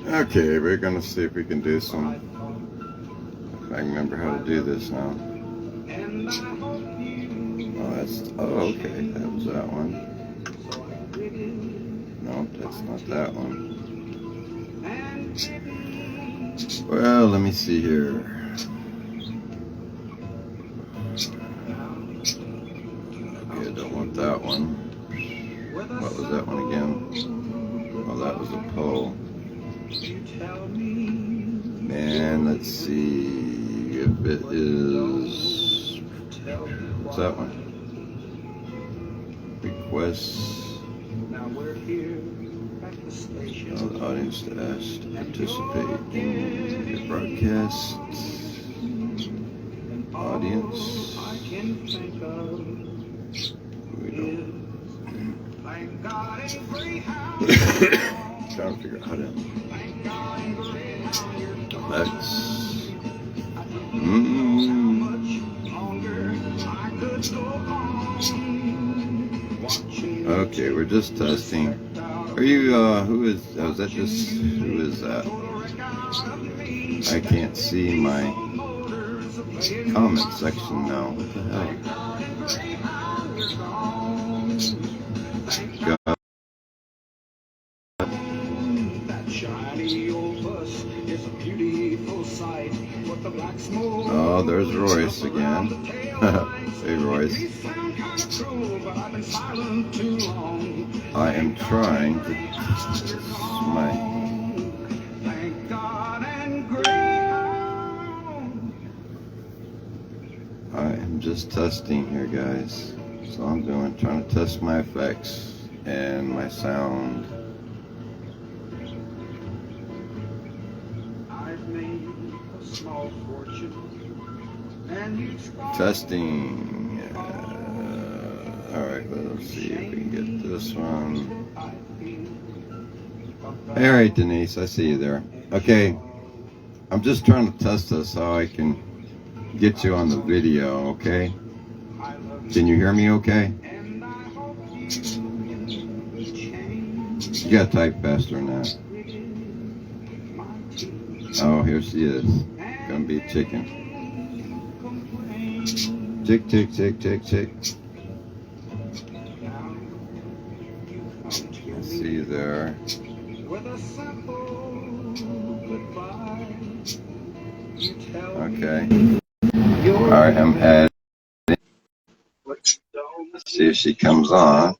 Okay, we're gonna see if we can do some. If I remember how to do this now. Oh, that's. Oh, okay. That was that one. No, that's not that one. Well, let me see here. Okay, I don't want that one. What was that one again? Oh, that was a pole. And let's see if it is. What's that one? Requests. Oh, the audience to ask to participate in your broadcast. Audience. We don't. Trying to figure out how to. Let's. Okay, we're just testing. Are you, who is that just, who is that? I can't see my comment section now. What the hell? God. Oh, there's Royce again. Hey, Royce. I am trying to I am just testing here, guys. So I'm trying to test my effects and my sound. Testing. Alright, let's see if we can get this one. Alright, Denise, I see you there. Okay, I'm just trying to test this so I can get you on the video, okay? Can you hear me okay? You gotta type faster than that. Oh, here she is. Gonna be a chicken. Chick, chick, chick, chick, chick. I see you there. Okay. Alright, I'm heading. Let's see if she comes on.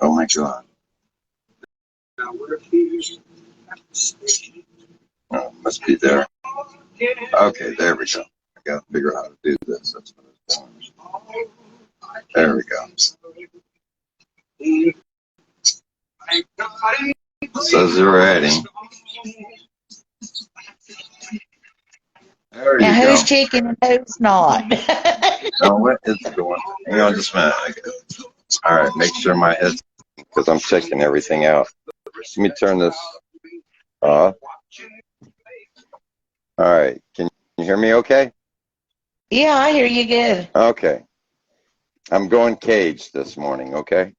Oh my god. Oh, must be there. Okay, there we go. I gotta figure out how to do this. That's what it's doing. There we go. Says you're ready. There Now, you go. who's chicken and who's not? Now, what is going on? Hang on just a minute. All right, make sure my head's because I'm checking everything out. Let me turn this off. All right, can you hear me okay? Yeah, I hear you good. Okay. I'm going cage this morning, okay?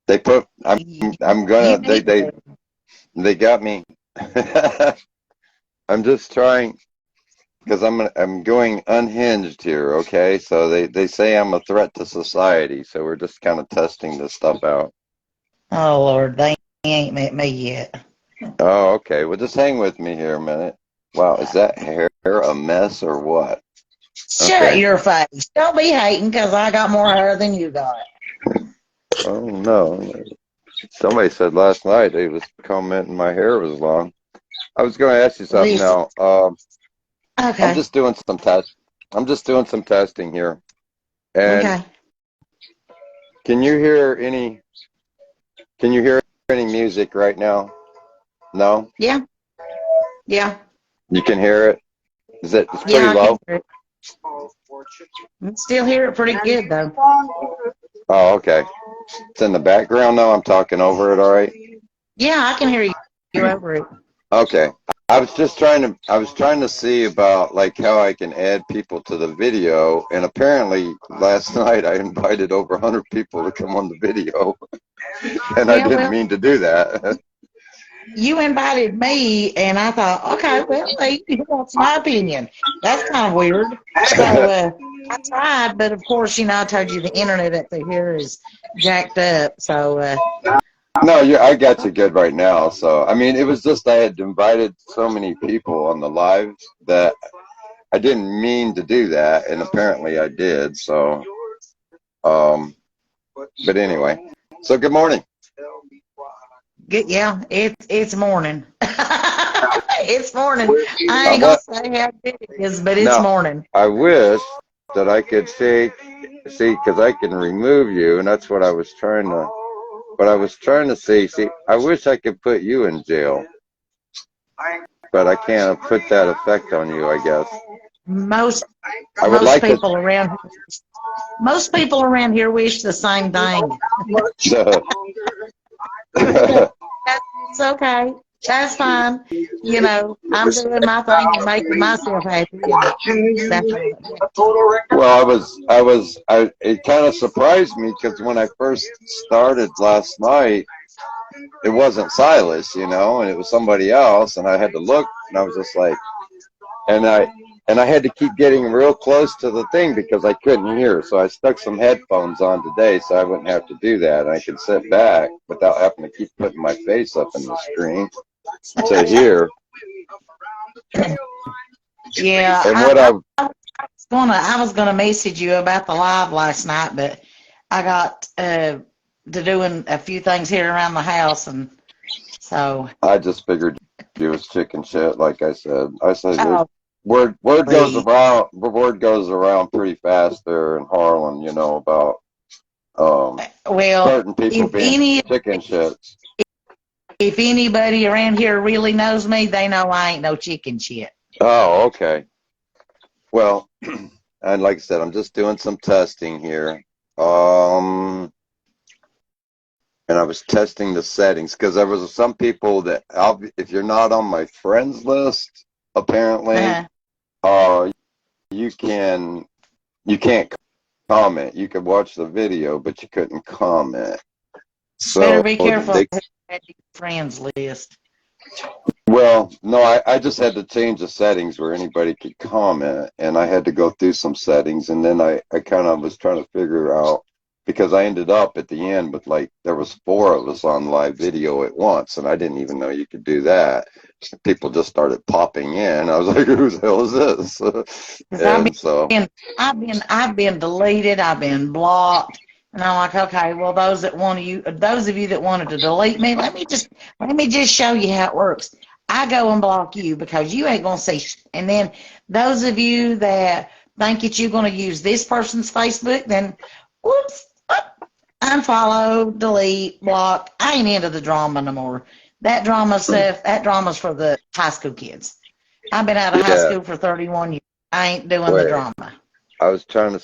I'm gonna, they got me. I'm just trying, because I'm going unhinged here, okay? So they say I'm a threat to society, so we're just kind of testing this stuff out. Oh, Lord, they ain't met me yet. Oh, okay. Well, just hang with me here a minute. Wow, is that hair a mess or what? Shut your face. Don't be hating because I got more hair than you got. Oh, no. Somebody said last night they was commenting my hair was long. I was going to ask you something now. Okay. I'm just doing some testing here. And okay. Can you hear any music right now? No? Yeah. Yeah. You can hear it? It's pretty Yeah, low? I can still hear it pretty good, though. Oh, okay. It's in the background now. I'm talking over it, all right? Yeah, I can hear you over it. Okay. I was trying to see about like how I can add people to the video, and apparently last night I invited over 100 people to come on the video, and I didn't mean to do that. you invited me, and I thought, okay, well, he wants my opinion. That's kind of weird. So I tried, but of course, I told you the internet up here is jacked up. So No, I got you good right now. So, I mean, it was just I had invited so many people on the live that I didn't mean to do that, and apparently I did. So, but anyway, so good morning. yeah, it's morning. It's morning. I I'm ain't gonna not, say how good it is, but it's now, morning. I wish that I could see, because I can remove you, and that's what I was trying to see. See, I wish I could put you in jail, but I can't put that effect on you, I guess. Most I would most like to. people around most people around here wish the same thing. That's okay. That's fine. I'm doing my thing and making myself happy, and that's all that matters. Well, it kind of surprised me because when I first started last night, it wasn't Silas, and it was somebody else, and I had to look, and I was just like, and I had to keep getting real close to the thing because I couldn't hear. So I stuck some headphones on today so I wouldn't have to do that. And I could sit back without having to keep putting my face up in the screen to hear. Yeah, And what I I was gonna message you about the live last night, but I got to doing a few things here around the house, and so. I just figured you was chicken shit, like I said. I said Oh, word goes please. around. Word goes around pretty fast there in Harlan, about Well, certain people if being any chicken shit. if anybody around here really knows me, they know I ain't no chicken shit. Oh, okay. Well, and like I said, I'm just doing some testing here. And I was testing the settings because there was some people that if you're not on my friends list, apparently, Uh-huh. uh, you can't comment. You could watch the video, but you couldn't comment. Better So be careful who add to your friends list. well, no, I just had to change the settings where anybody could comment, and I had to go through some settings, and then I kind of was trying to figure out, because I ended up at the end with there was 4 of us on live video at once, and I didn't even know you could do that. People just started popping in. I was like, who the hell is this? Because And so, I've been deleted. I've been blocked. And I'm like, okay, well, those of you that wanted to delete me, let me just show you how it works. I go and block you because you ain't gonna see. And then those of you that think that you're gonna use this person's Facebook, then whoops, unfollow, delete, block. I ain't into the drama no more. That drama's for the high school kids. I've been out of high yeah, school for 31 years. I ain't doing the wait, drama. I was trying to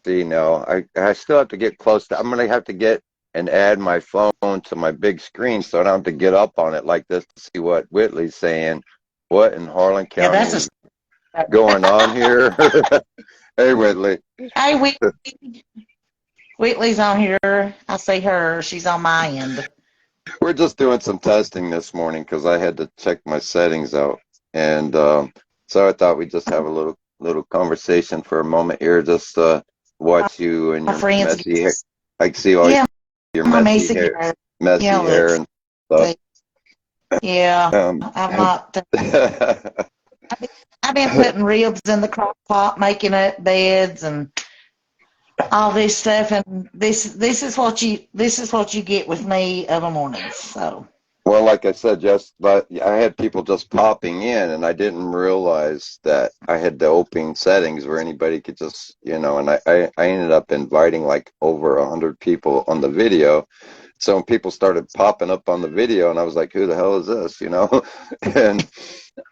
see now. I still have to get close to. I'm gonna have to get and add my phone to my big screen so I don't have to get up on it like this to see what Whitley's saying. What in Harlan Yeah, County that's is a. going on here? Hey, Whitley. Hey, Whitley's on here. I see her. She's on my end. We're just doing some testing this morning because I had to check my settings out, and so I thought we'd just have a little conversation for a moment here. Just watch you and My your friends, messy hair. I can see all yeah, your my messy hair. messy Yeah, hair let's and stuff. see. Yeah, I've Have, not. I've been putting ribs in the crock pot, making up beds and all this stuff, and this is what you get with me of a morning. So. well, like I said, just but I had people just popping in, and I didn't realize that I had the open settings where anybody could just, and I ended up inviting like over 100 people on the video. So when people started popping up on the video, and I was like, who the hell is this, And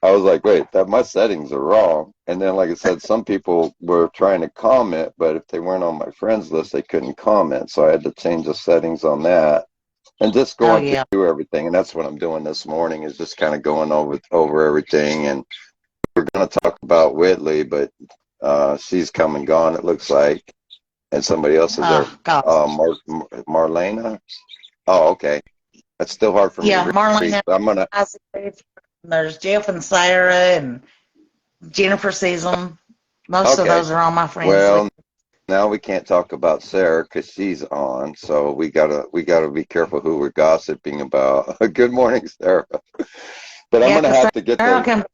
I was like, wait, that my settings are wrong. And then, like I said, some people were trying to comment, but if they weren't on my friends list, they couldn't comment. So I had to change the settings on that and just Oh going yeah. through everything. And that's what I'm doing this morning, is just kind of going over everything. And we're going to talk about Whitley, but she's come and gone, it looks like. And somebody else is there. Oh God. Marlena. Oh, okay. It's still hard for me Yeah, to read. Marlene But I'm gonna. and there's Jeff and Sarah and Jennifer sees them. Most of Okay. those are on my friends list. Well, now we can't talk about Sarah because she's on, so we gotta be careful who we're gossiping about. Good morning, Sarah. But I'm Yeah, gonna 'cause have to get Sarah the. can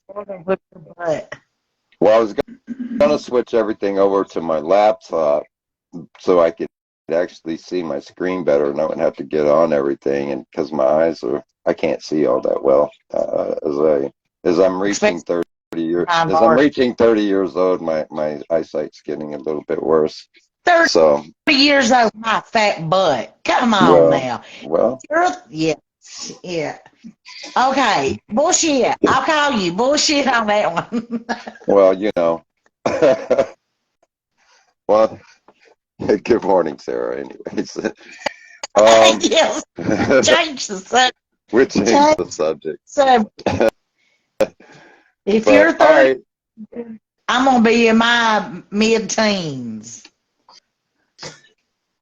whip your butt. Well, I was gonna switch everything over to my laptop so I could actually see my screen better, and I wouldn't have to get on everything. And because my eyes are, I can't see all that well as I'm reaching Especially 30 years. behind As I'm bars. reaching 30 years old, my eyesight's getting a little bit worse. 30 So, years old, my fat butt. Come on well, now. well, Yeah, yeah. Okay, bullshit. I'll call you. Bullshit on that one. well, well, good morning, Sarah. Anyways, um, Yes, change the subject. we changed the Change subject, the If but you're all 30, right. I'm gonna be in my mid-teens.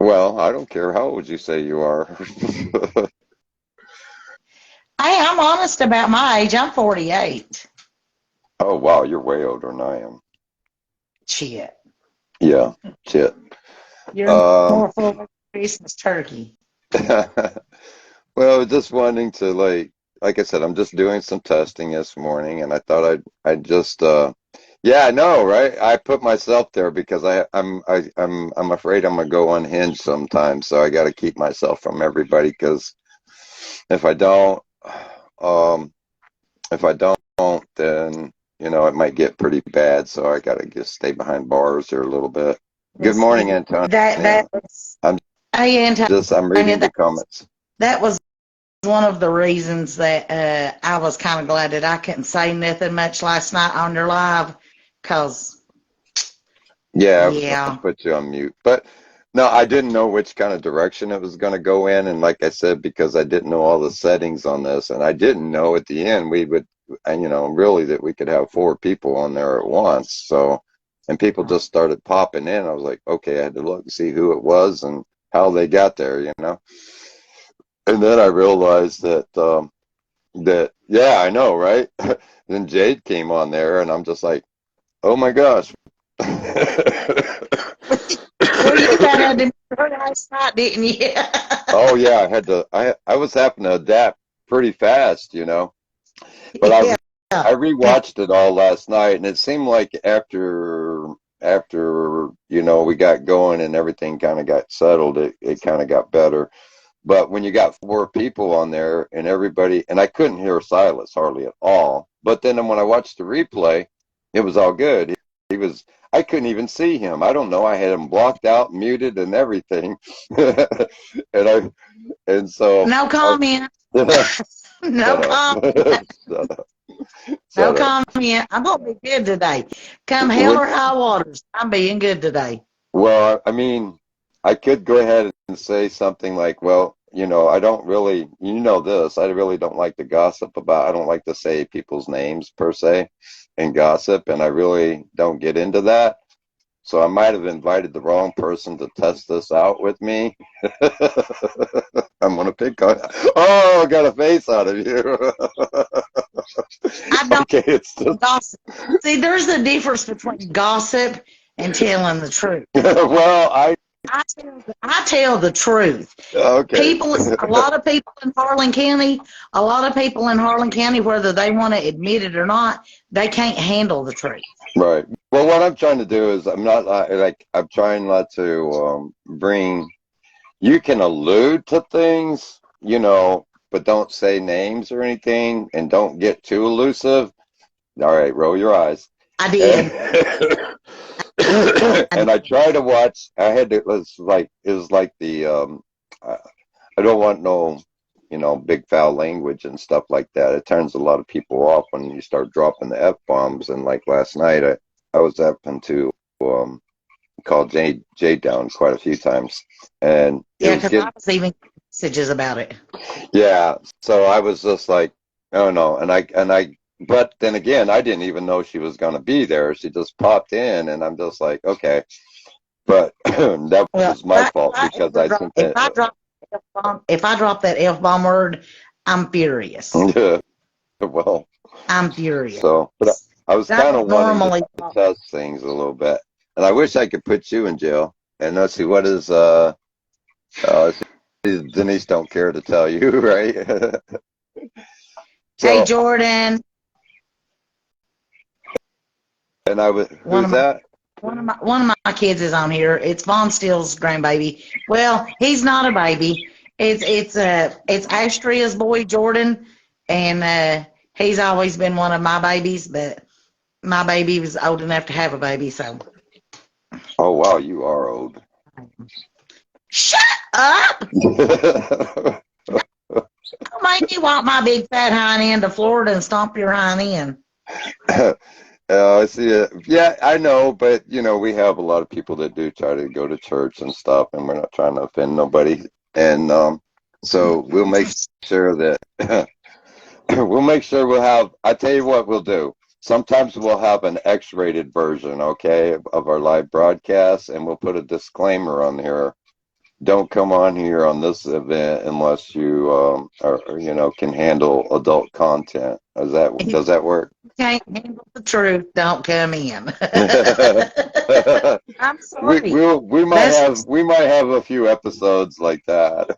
Well, I don't care. How old you say you are? Hey, I'm honest about my age. I'm 48. Oh, wow, you're way older than I am. Shit. Yeah, shit. You're Um, more full of Christmas turkey. well, just wanting to like I said, I'm just doing some testing this morning, and I thought I'd just yeah, I know, right? I put myself there because I'm afraid I'm gonna go unhinged sometimes, so I got to keep myself from everybody because if I don't, um, if I don't, then it might get pretty bad. So I got to just stay behind bars here a little bit. Well, Good morning, see, Antonia. that was, I'm hey, I'm Antonia, reading the comments. that was one of the reasons that I was kind of glad that I couldn't say nothing much last night on your live, cause Yeah, I was going to yeah, put you on mute, but no, I didn't know which kind of direction it was going to go in, and like I said, because I didn't know all the settings on this, and I didn't know at the end we would, and really that we could have four people on there at once. So, and people just started popping in. I was like, okay, I had to look and see who it was and how they got there. And then I realized that yeah, I know, right? Then Jade came on there, and I'm just like, oh my gosh. well, you found out the last night, didn't you? Oh yeah, I had to. I was having to adapt pretty fast. But Yeah, I rewatched it all last night, and it seemed like after we got going and everything kind of got settled, it kind of got better. But when you got four people on there and everybody, and I couldn't hear Silas hardly at all. But then when I watched the replay, it was all good. He was, I couldn't even see him. I don't know. I had him blocked out, muted, and everything. and and so no I, comment. No shut up, comment. shut up, No shut up. comment. I'm gonna be good today. Come hell When, or high waters, I'm being good today. well, I mean, I could go ahead and say something like, well, I don't really, this, I really don't like to gossip about, I don't like to say people's names per se and gossip, and I really don't get into that. So I might have invited the wrong person to test this out with me. I'm going to pick on, oh, I got a face out of you. I don't Okay, it's just, gossip. See, there's a difference between gossip and telling the truth. well, I tell the truth. okay. A lot of people in Harlan County, whether they want to admit it or not, they can't handle the truth. Right. Well, what I'm trying to do is I'm not like I'm trying not to bring. You can allude to things, but don't say names or anything, and don't get too elusive. All right, roll your eyes. I And, did. I and I try to watch. I had to. It was like the. I don't want no, big foul language and stuff like that. It turns a lot of people off when you start dropping the F bombs. And like last night, I was having to um, call Jay down quite a few times, and it Yeah, was because I getting was even messages about it. yeah. So I was just like, oh no, and I. But then again, I didn't even know she was going to be there. She just popped in, and I'm just like, okay. But that Well, was my fault because I sent if that. I drop F-bomb, if I drop that F-bomb word, I'm furious. Yeah. Well, I'm furious. so, but I was I kind of don't wanting to normally talk. test things a little bit, and I wish I could put you in jail. And let's see, what is Denise don't care to tell you, right? Hey, So, Jordan, and I was, one who's of my that? one of my kids is on here. It's Von Steele's grandbaby. Well, he's not a baby. It's Astria's boy Jordan, and he's always been one of my babies. But my baby was old enough to have a baby, so Oh wow, you are old. shut up! Don't make me walk my big fat hind end to Florida and stomp your hind end. I see it. Yeah, I know, but we have a lot of people that do try to go to church and stuff, and we're not trying to offend nobody. And so we'll make sure that we'll make sure we'll have. I tell you what we'll do. Sometimes we'll have an X-rated version, okay, of our live broadcast, and we'll put a disclaimer on here. Don't come on here on this event unless you can handle adult content. Does that work? Can't handle the truth, don't come in. I'm we sorry. we'll, we might That's have we might have a few episodes like that.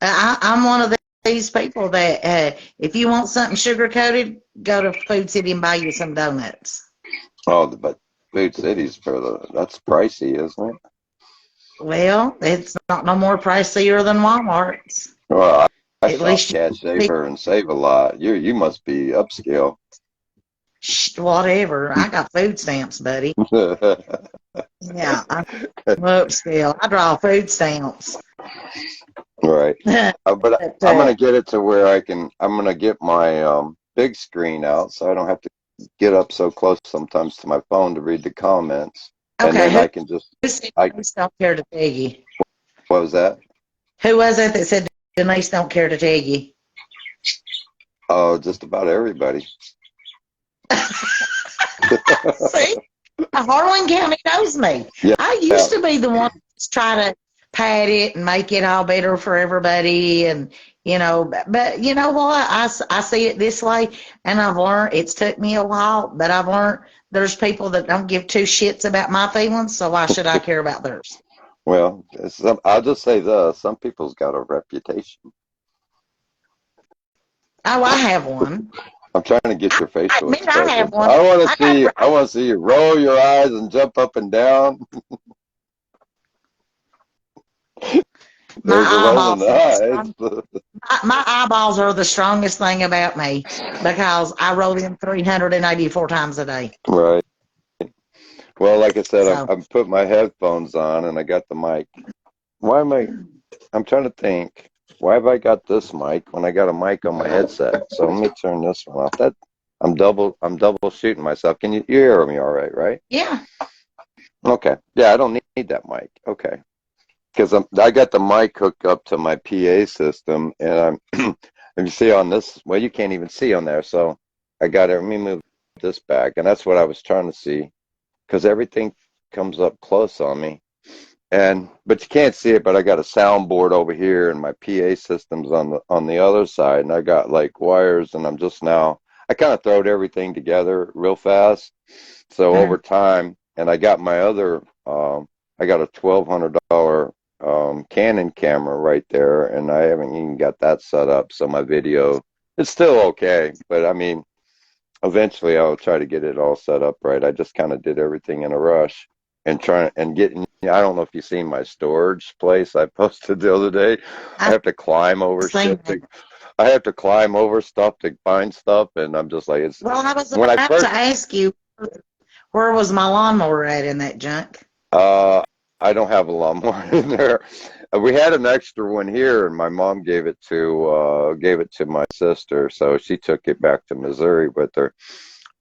I'm one of these people that if you want something sugar coated, go to Food City and buy you some donuts. Oh, but Food Cities that's pricey, isn't it? Well, it's not no more pricier than Walmart's. Well, I At shop least cash saver and save a lot. You must be upscale. whatever. I got food stamps, buddy. Yeah, I'm upscale. I draw food stamps. Right. but But I'm gonna get it to where I'm gonna get my big screen out so I don't have to get up so close sometimes to my phone to read the comments, and okay, then I can just who said I Denise don't care to tell you? what was that? Who was it that said Denise don't care to tell you? Oh, just about everybody. See, Harlan County knows me. Yeah, I yeah, used to be the one that's try to pat it and make it all better for everybody, and but you know what? I see it this way, and I've learned. It's took me a while, but I've learned there's people that don't give two shits about my feelings, so why should I care about theirs? well, I'll just say this: some people's got a reputation. Oh, I have one. I'm trying to get I your facial admit I have expression. one. I want to I got. see. I want to see you roll your eyes and jump up and down. My There's a rolling eyeballs are the eyes. strong. My eyeballs are the strongest thing about me because I roll them 384 times a day. Right. Well, like I said, So I'm put my headphones on and I got the mic. Why am I? I'm trying to think. Why have I got this mic when I got a mic on my headset? So let me turn this one off. I'm double shooting myself. You hear me all right, right? yeah, Okay. Yeah, I don't need that mic. Okay. Because I got the mic hooked up to my PA system, and I'm and you see on this, well, you can't even see on there, so I got it. Let me move this back, and that's what I was trying to see, because everything comes up close on me, but you can't see it. But I got a soundboard over here, and my PA system's on the other side, and I got like wires, and I kind of throwed everything together real fast, so over mm, time, and I got a $1,200 Canon camera right there, and I haven't even got that set up. So my video, it's still okay, but I mean, eventually I'll try to get it all set up right. I just kind of did everything in a rush and trying and getting. I don't know if you've seen my storage place I posted the other day. I I have to climb over was thinking shit. that. I have to climb over stuff to find stuff, and I'm just like, it's Well, I was when I about to first ask you where was my lawnmower at in that junk. Uh, I don't have a lawnmower in there. We had an extra one here, and my mom gave it to my sister, so she took it back to Missouri with her.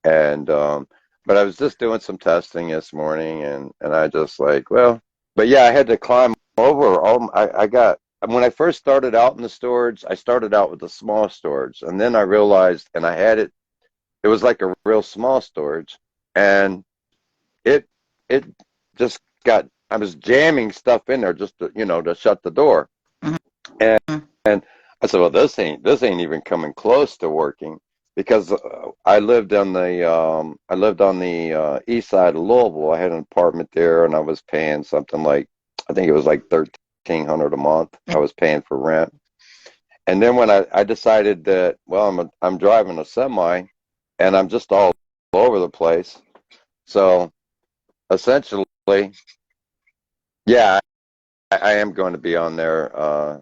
And but I was just doing some testing this morning, and I just like, well, but yeah, I had to climb over. I got when I first started out in the storage, I started out with a small storage, and then I realized, and I had it. It was like a real small storage, and it it just got I was jamming stuff in there just to shut the door. And, Mhm. and I said, well, this ain't even coming close to working because I lived on the east side of Louisville. I had an apartment there, and I was paying something like I think it was like 1,300 a month. I was paying for rent. And then when I decided that, well, I'm driving a semi, and I'm just all over the place. So essentially, yeah, I am going to be on there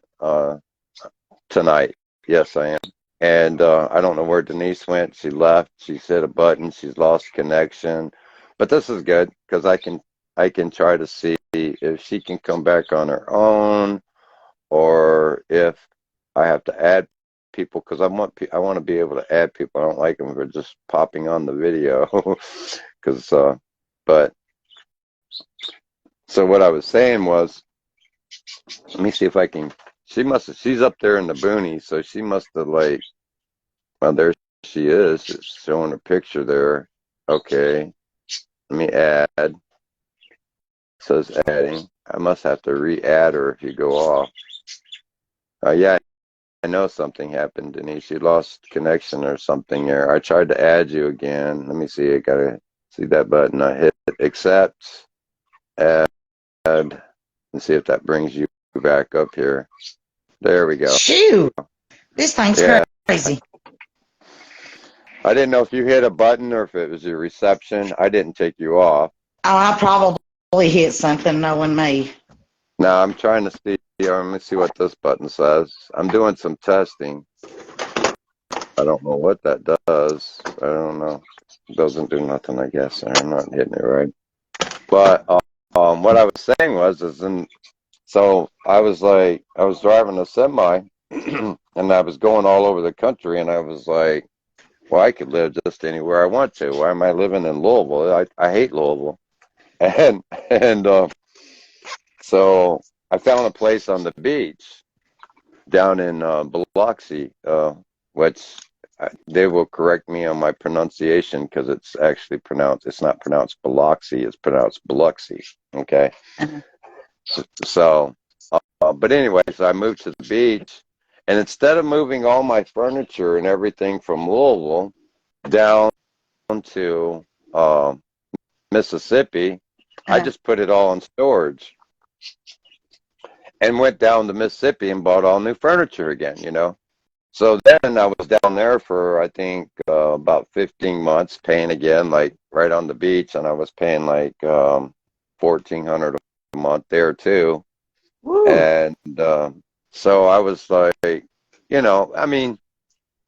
tonight. Yes, I am. And I don't know where Denise went. She left. She's hit a button. She's lost connection. But this is good because I can try to see if she can come back on her own, or if I have to add people because I want to be able to add people. I don't like them for just popping on the video because but so what I was saying was, let me see if I can. She's up there in the boonies, so she must have like. Well, there she is. It's showing a picture there. Okay, let me add. It says adding. I must have to re-add her if you go off. Yeah, I know something happened, Denise. You lost connection or something there. I tried to add you again. Let me see. I gotta see that button. I hit accept, add, and see if that brings you back up here. There we go. Shoot, this thing's Yeah. crazy. I didn't know if you hit a button or if it was your reception. I didn't take you off. Oh, I probably hit something knowing me. Now I'm trying to see. Let me see what this button says. I'm doing some testing. I don't know what that does. I don't know. It doesn't do nothing, I guess. I'm not hitting it right. But what I was saying was, so I was driving a semi, and I was going all over the country, and I was like, well, I could live just anywhere I want to. Why am I living in Louisville? I hate Louisville, and and so I found a place on the beach down in Biloxi, which they will correct me on my pronunciation because it's not pronounced Biloxi, it's pronounced Biloxi. Okay. So, but anyway, so I moved to the beach, and instead of moving all my furniture and everything from Louisville down to uh, Mississippi, I just put it all in storage and went down to Mississippi and bought all new furniture again. So then I was down there for I think about 15 months, paying again like right on the beach, and I was paying like 1,400 a month there too. Woo. And so I was like, I mean,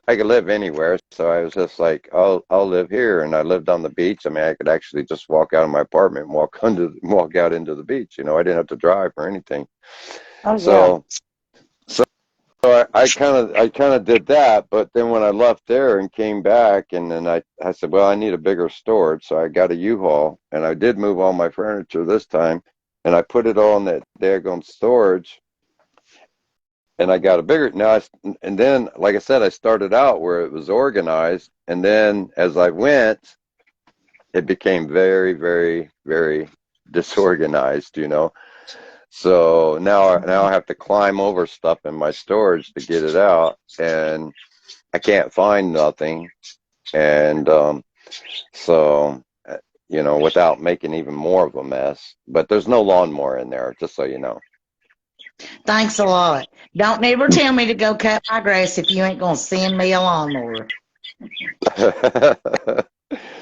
I could live anywhere, so I was just like, I'll live here, and I lived on the beach. I mean, I could actually just walk out of my apartment and walk out into the beach. I didn't have to drive or anything. Oh yeah. So So I kind of did that, but then when I left there and came back, and then I said, well, I need a bigger storage, so I got a U-Haul, and I did move all my furniture this time, and I put it all in that daggone storage, and I got a bigger and then like I said, I started out where it was organized, and then as I went, it became very, very, very disorganized. So now I have to climb over stuff in my storage to get it out, and I can't find nothing, and so without making even more of a mess. But there's no lawnmower in there, just so you know. Thanks a lot. Don't never tell me to go cut my grass if you ain't gonna send me a lawnmower.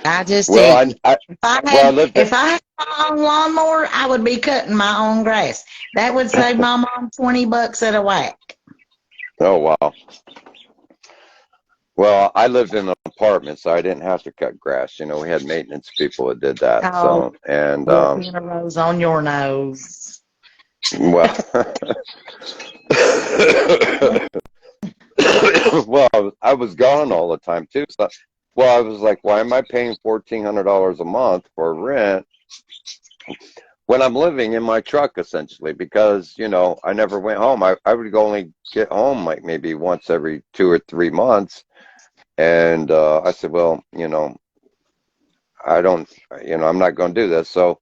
I just tell well, you, if I well, I had lived at. if I had my own lawnmower, I would be cutting my own grass. That would save my mom $20 at a whack. Oh wow. Well, I lived in an apartment, so I didn't have to cut grass. We had maintenance people that did that. Oh, So, and well, pin a rose on your nose. well, well, I was gone all the time too. So, well, I was like, why am I paying $1,400 a month for rent when I'm living in my truck essentially? Because I never went home. I would only get home like maybe once every 2 or 3 months, and I said, well, I don't, I'm not going to do this. So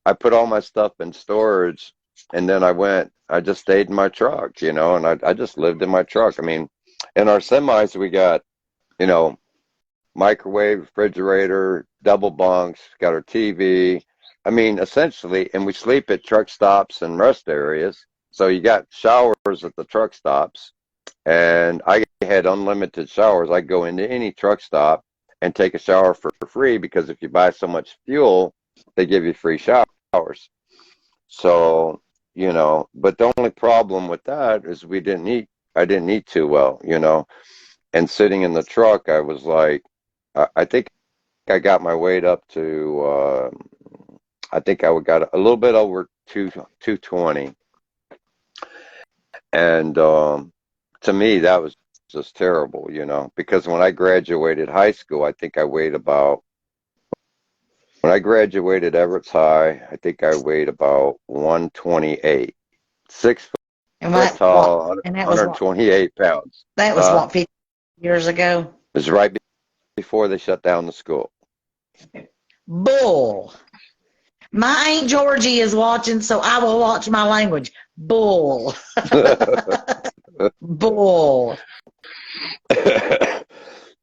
I put all my stuff in storage, and then I just stayed in my truck, and I just lived in my truck. I mean, in our semis, we got, you know, microwave, refrigerator, double bunks, got our TV. I mean, essentially, and we sleep at truck stops and rest areas. So you got showers at the truck stops, and I had unlimited showers. I go into any truck stop and take a shower for free because if you buy so much fuel, they give you free showers. So, but the only problem with that is I didn't eat too well, and sitting in the truck, I was like, I think I got my weight up to, I think I got a little bit over 220. And to me, that was just terrible, because when I graduated high school, I think I weighed about, when I graduated Everett's High, I think I weighed about 128, six And foot what? tall, And that was what? 128 pounds. That was what, 50 years ago? It was right before they shut down the school. Bull. My Aunt Georgie is watching, so I will watch my language. Bull. Bull.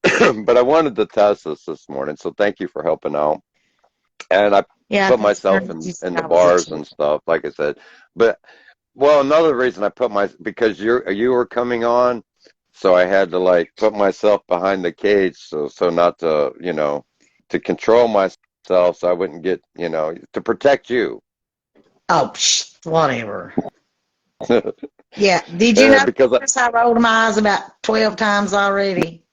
But I wanted to test this morning, so thank you for helping out. And I Yeah, put that's myself you said in the I was a bars cheat. and stuff, like I said. But well, another reason I put because you were coming on, so I had to like put myself behind the cage, so not to to control myself, so I wouldn't get to protect you. Oh, whatever. Yeah. Did you Because notice I rolled my eyes about 12 times already?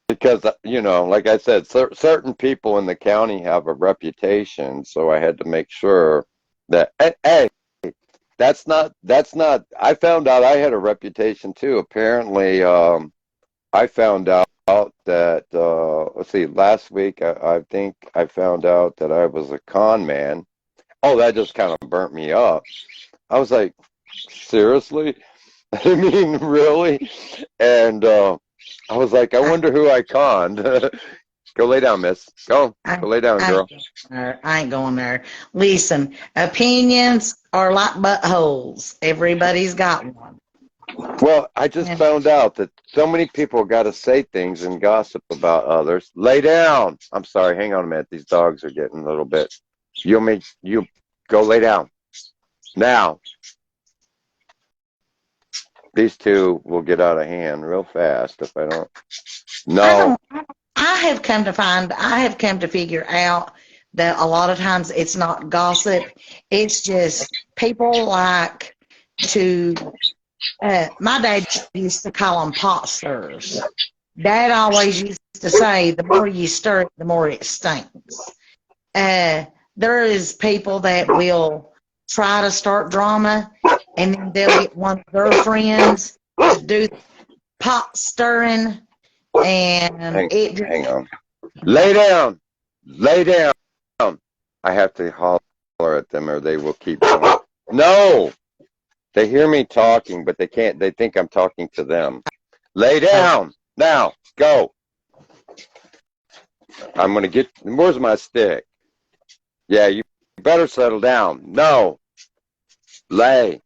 like I said, certain people in the county have a reputation, so I had to make sure that hey, that's not I found out I had a reputation too. Apparently, I found out that let's see, last week I think I found out that I was a con man. Oh, that just kind of burnt me up. I was like, seriously? I mean, really? And I was like, I I, wonder who I conned. Go lay down, miss. I, Go lay down, I, girl. ain't going there. I ain't going there. Listen, opinions are like buttholes. Everybody's got one. Well, I just And found out that so many people got to say things and gossip about others. Lay down. I'm sorry. Hang on a minute. These dogs are getting a little bit. You go lay down now. These two will get out of hand real fast if I don't. I No. don't, I have come to figure out that a lot of times it's not gossip. It's just people like to, my dad used to call them pot stirrers. Dad always used to say, the more you stir it, the more it stinks. Uh, there is people that will try to start drama and then they'll get one of their friends to do pot stirring and Hang, it just, hang on. Lay down. Lay down. I have to holler at them or they will keep going. No. They hear me talking, but they can't. They think I'm talking to them. Lay oh, down. Now. Go. I'm going to get. Where's my stick? Yeah, you better settle down. No. Lay.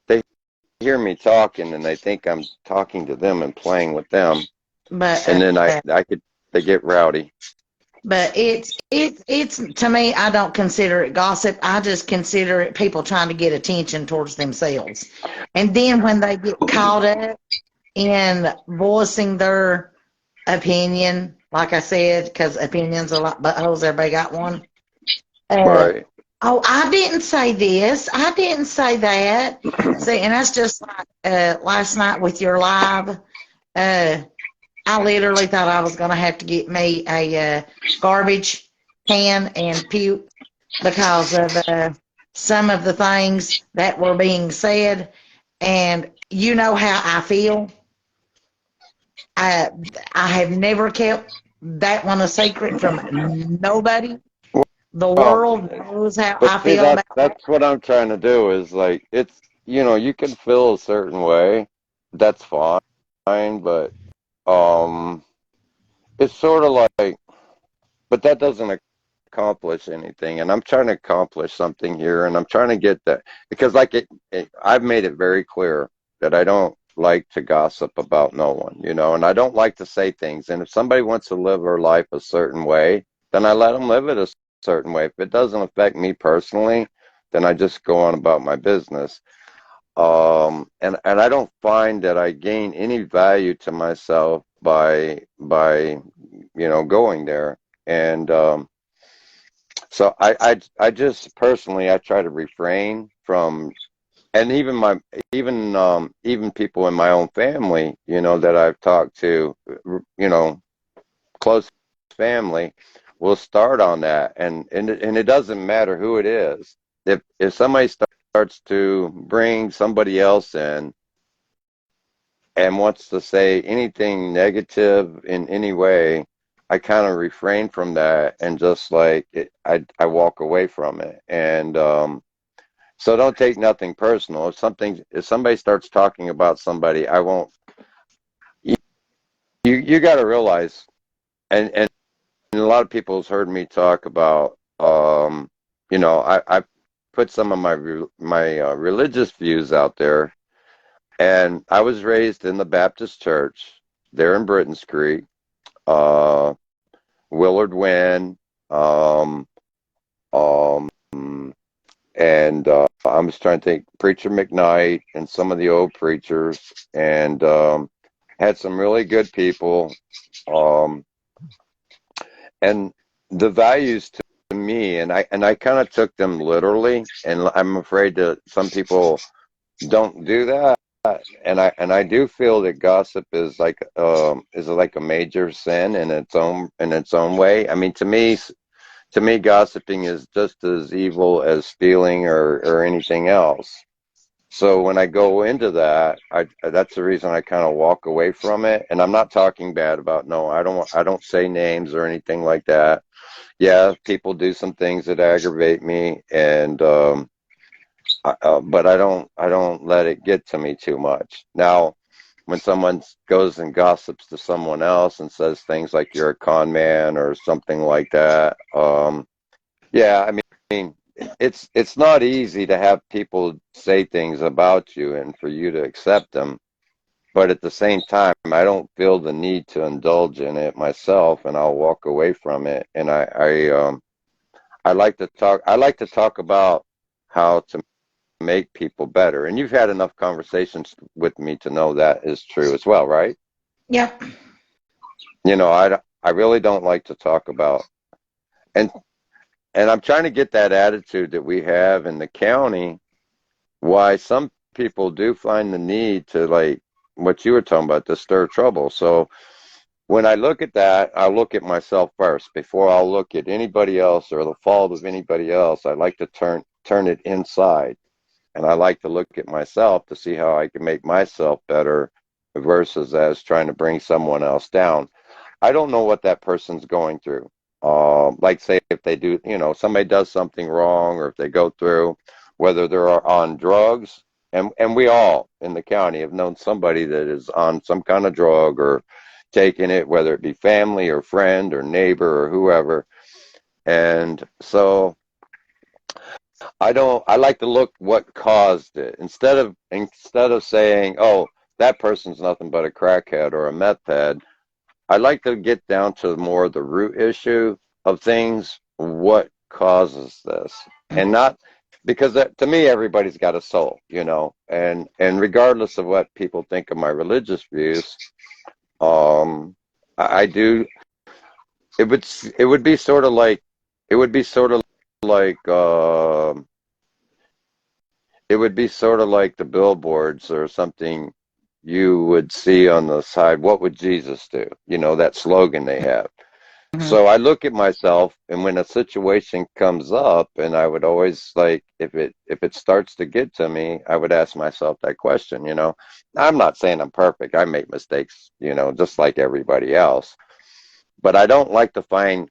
They hear me talking and they think I'm talking to them and playing with them. but And then they get rowdy. but it's to me, I don't consider it gossip. I just consider it people trying to get attention towards themselves. And then when they get caught up in voicing their opinion, like I said, because opinions are like buttholes, everybody got one. Uh, Right. oh, I didn't say this. I didn't say that. See, and that's just like last night with your live. Uh, I literally thought I was going to have to get me a garbage can and puke because of some of the things that were being said. And you know how I feel. I, I have never kept that one a secret from nobody. The Well, world knows how but I see, feel about that. that's what I'm trying to do is like it's you can feel a certain way. That's fine, but um it's sort of like but that doesn't accomplish anything, and I'm trying to accomplish something here, and I'm trying to get that because, like I've made it very clear that I don't like to gossip about no one, and I don't like to say things. And if somebody wants to live their life a certain way, then I let them live it a certain way. If it doesn't affect me personally, then I just go on about my business. And I don't find that I gain any value to myself by going there. And so I just personally I try to refrain from, and even people in my own family, that I've talked to, you know, close family, will start on that, and it doesn't matter who it is. If somebody starts to bring somebody else in and wants to say anything negative in any way, I kind of refrain from that and just like I walk away from it. And so don't take nothing personal. If somebody starts talking about somebody, I won't. You you got to realize, and a lot of people has heard me talk about. I put some of my religious views out there, and I was raised in the Baptist church there in Britons Creek. Uh, Willard Wynn, um, um, and I was trying to think Preacher McKnight and some of the old preachers, and had some really good people, um, and the values to me, and I kind of took them literally, and I'm afraid that some people don't do that. And I do feel that gossip is like a major sin in its own way. I mean, to me, gossiping is just as evil as stealing or anything else. So when I go into that, that's the reason I kind of walk away from it. And I'm not talking bad about, no, I don't say names or anything like that. Yeah, people do some things that aggravate me, and but I don't let it get to me too much. Now, when someone goes and gossips to someone else and says things like you're a con man or something like that, yeah, I mean, it's not easy to have people say things about you and for you to accept them, but at the same time, I don't feel the need to indulge in it myself, and I'll walk away from it. And I like to talk. I like to talk about how to make people better. And you've had enough conversations with me to know that is true as well, right? Yep. I really don't like to talk about, and and I'm trying to get that attitude that we have in the county. Why some people do find the need to, like what you were talking about, to stir trouble. So when I look at that, I look at myself first before I'll look at anybody else or the fault of anybody else. I like to turn it inside, and I like to look at myself to see how I can make myself better versus as trying to bring someone else down. I don't know what that person's going through. Like say if they do, somebody does something wrong, or if they go through, whether they're on drugs, and we all in the county have known somebody that is on some kind of drug or taking it, whether it be family or friend or neighbor or whoever. And so I don't. I like to look what caused it instead of saying, "Oh, that person's nothing but a crackhead or a meth head." I like to get down to more of the root issue of things. What causes this, and not because to me everybody's got a soul, and regardless of what people think of my religious views, I do. It would be sort of like it would be sort of like. It would be sort of like the billboards or something you would see on the side. What would Jesus do? That slogan they have. Hmm. So I look at myself, and when a situation comes up, and I would always like, if it starts to get to me, I would ask myself that question. I'm not saying I'm perfect. I make mistakes, just like everybody else. But I don't like to find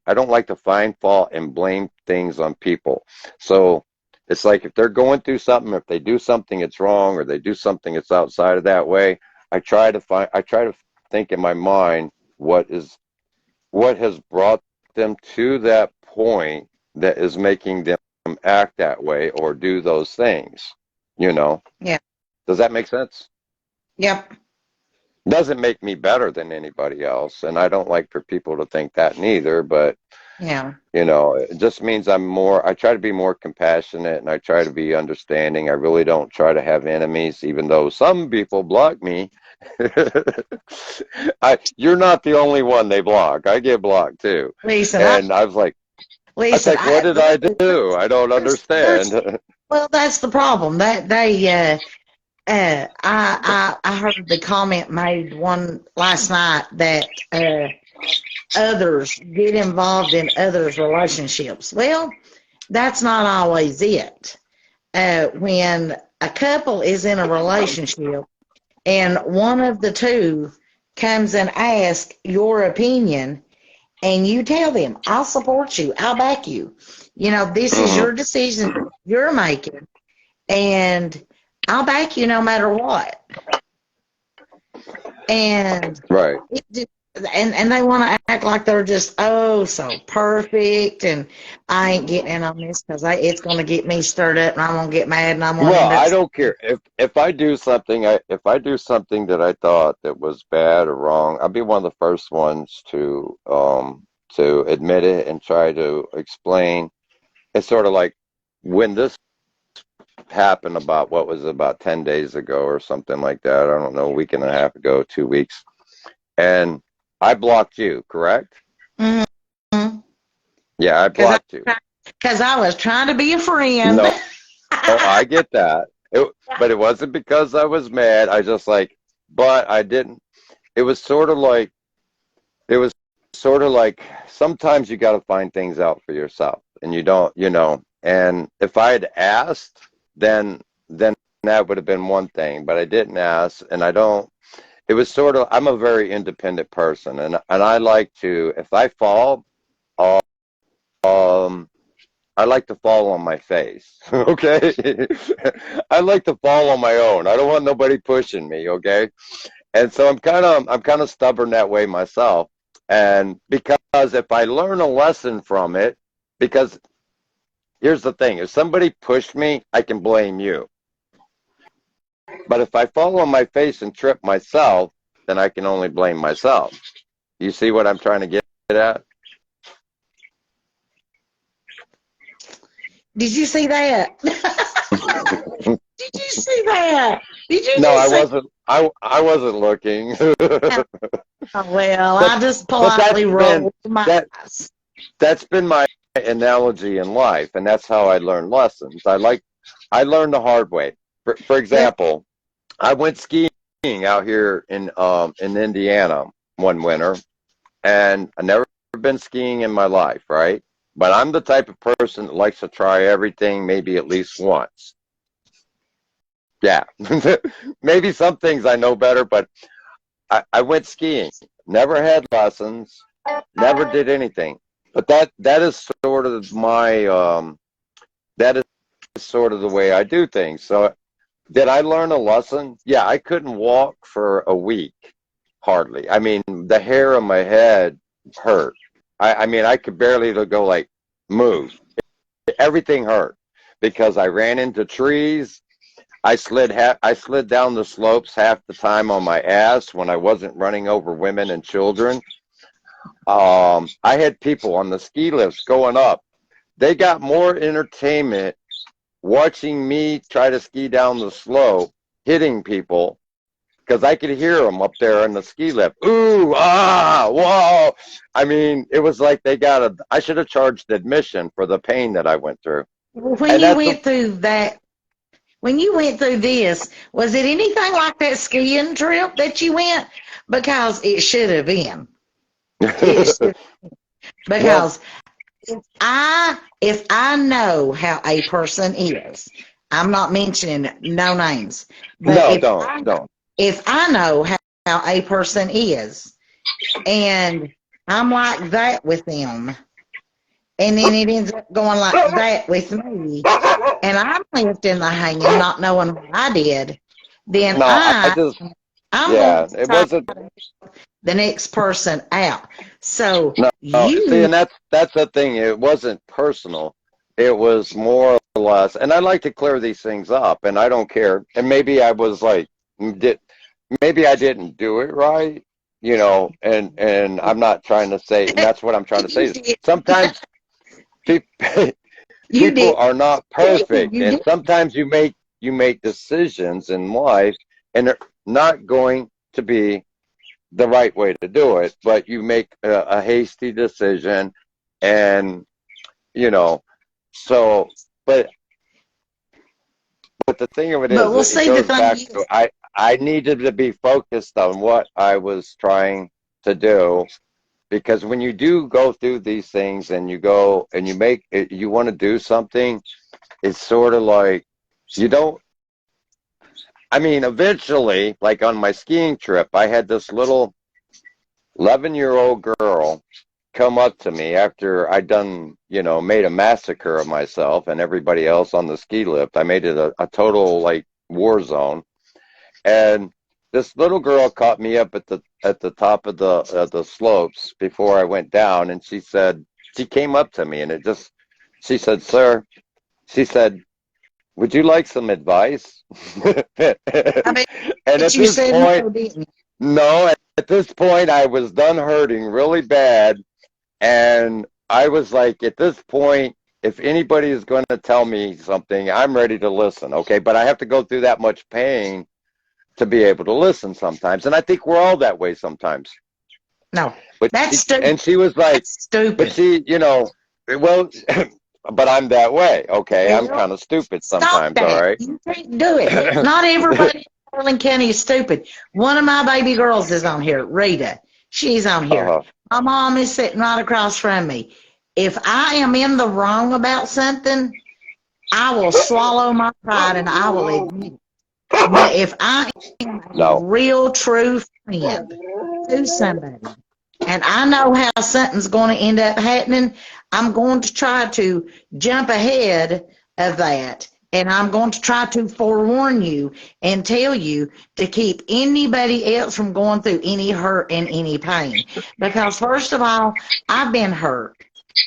fault and blame things on people. So it's like if they're going through something, if they do something that's wrong, or they do something that's outside of that way, I try to think in my mind what has brought them to that point that is making them act that way or do those things, you know. Yeah. Does that make sense? Yep. Doesn't make me better than anybody else, and I don't like for people to think that neither, but Yeah. it just means I try to be more compassionate and I try to be understanding. I really don't try to have enemies, even though some people block me. You're not the only one they block. I get blocked too. Listen, And I was listen. like, what did I do? I don't There's, understand. well, that's the problem. That I heard the comment made one last night that others get involved in others' relationships. Well, that's not always it. When a couple is in a relationship and one of the two comes and asks your opinion, and you tell them, I'll support you, I'll back you. This is Hmm. your decision you're making, and I'll back you no matter what. And Right. it just, and they want to act like they're just so perfect, and I ain't getting in on this because it's going to get me stirred up, and I'm going to get mad, and I'm going to Well, end up. I don't care if I do something. If I do something that I thought that was bad or wrong, I'll be one of the first ones to admit it and try to explain. It's sort of like when this happened about what was it, about 10 days ago or something like that. I don't know, a week and a half ago, 2 weeks, and I blocked you, correct? Mm-hmm. Yeah, I blocked you. Because I was trying to be a friend. No, I get that. But it wasn't because I was mad. I just like, but I didn't. It was sort of like it was sort of like sometimes you got to find things out for yourself, and you don't, And if I had asked, then that would have been one thing, but I didn't ask, and I don't. It was sort of I'm a very independent person, and I like to if I fall, um, I like to fall on my face. Okay, I like to fall on my own. I don't want nobody pushing me. Okay, and so I'm kind of stubborn that way myself. And because if I learn a lesson from it, because here's the thing, if somebody pushed me, I can blame you. But if I fall on my face and trip myself, then I can only blame myself. You see what I'm trying to get at? Did you see that? Did you see that? Did you No, I just see? wasn't. I wasn't looking. Oh, well, but I just but politely rolled my that eyes. that's been my analogy in life, and that's how I learn lessons. I learned the hard way. For Yep. example, I went skiing out here in Indiana one winter, and I never been skiing in my life, right? But I'm the type of person that likes to try everything maybe at least once. Yeah, maybe some things I know better, but I went skiing, never had lessons, never did anything. But that is sort of my that is sort of the way I do things. So did I learn a lesson? Yeah, I couldn't walk for a week, hardly. I mean, the hair on my head hurt. I mean, I could barely go like move. Everything hurt because I ran into trees. I slid down the slopes half the time on my ass when I wasn't running over women and children. I had people on the ski lifts going up. They got more entertainment watching me try to ski down the slope, hitting people, because I could hear them up there on the ski lift. Ooh, ah, whoa. I mean, it was like I should have charged admission for the pain that I went through. When And you that's went through that, when you went through this, was it anything like that skiing trip that you went? Because it should have been. It a, should, well, because if I know how a person is, I'm not mentioning no names, but no, don't. if I know how a person is, and I'm like that with them, and then it ends up going like that with me, and I'm left in the hanging, not knowing what I did, then No, I'm going yeah, to it try wasn't. the next person out. So No, see, you, and that's the thing. It wasn't personal. It was more or less, and I like to clear these things up, and I don't care. And maybe I was like, did maybe I didn't do it right, and I'm not trying to say, and that's what I'm trying to say you is did, sometimes people you people did, are not perfect, you and did. sometimes you make decisions in life, and they're not going to be the right way to do it, but you make a hasty decision, and you know, so, but the thing of it But is, we'll it see. The goes thing back to is, I needed to be focused on what I was trying to do, because when you do go through these things and you go and you make it, you want to do something, it's sort of like you don't. I mean, eventually, like on my skiing trip, I had this little 11-year-old girl come up to me after I'd done, made a massacre of myself and everybody else on the ski lift. I made it a total like war zone. And this little girl caught me up at the top of the slopes before I went down, and she came up to me, and she said, "Sir," she said, "would you like some advice?" I bet And at you this said point, no, didn't you? no, at this point, I was done hurting really bad. And I was like, at this point, if anybody is going to tell me something, I'm ready to listen. Okay. But I have to go through that much pain to be able to listen sometimes. And I think we're all that way sometimes. No, But that's stupid. she was like, That's but stupid. see, well, but I'm that way. Okay. I'm Well, kind of stupid stop sometimes. All that. right. You can't do it. Not everybody in Sterling County is stupid. One of my baby girls is on here, Rita. She's on here. Uh-huh. My mom is sitting right across from me. If I am in the wrong about something, I will swallow my pride and I will admit it. But if I am a No. real true friend to somebody and I know how something's going to end up happening, I'm going to try to jump ahead of that. And I'm going to try to forewarn you and tell you to keep anybody else from going through any hurt and any pain. Because, first of all, I've been hurt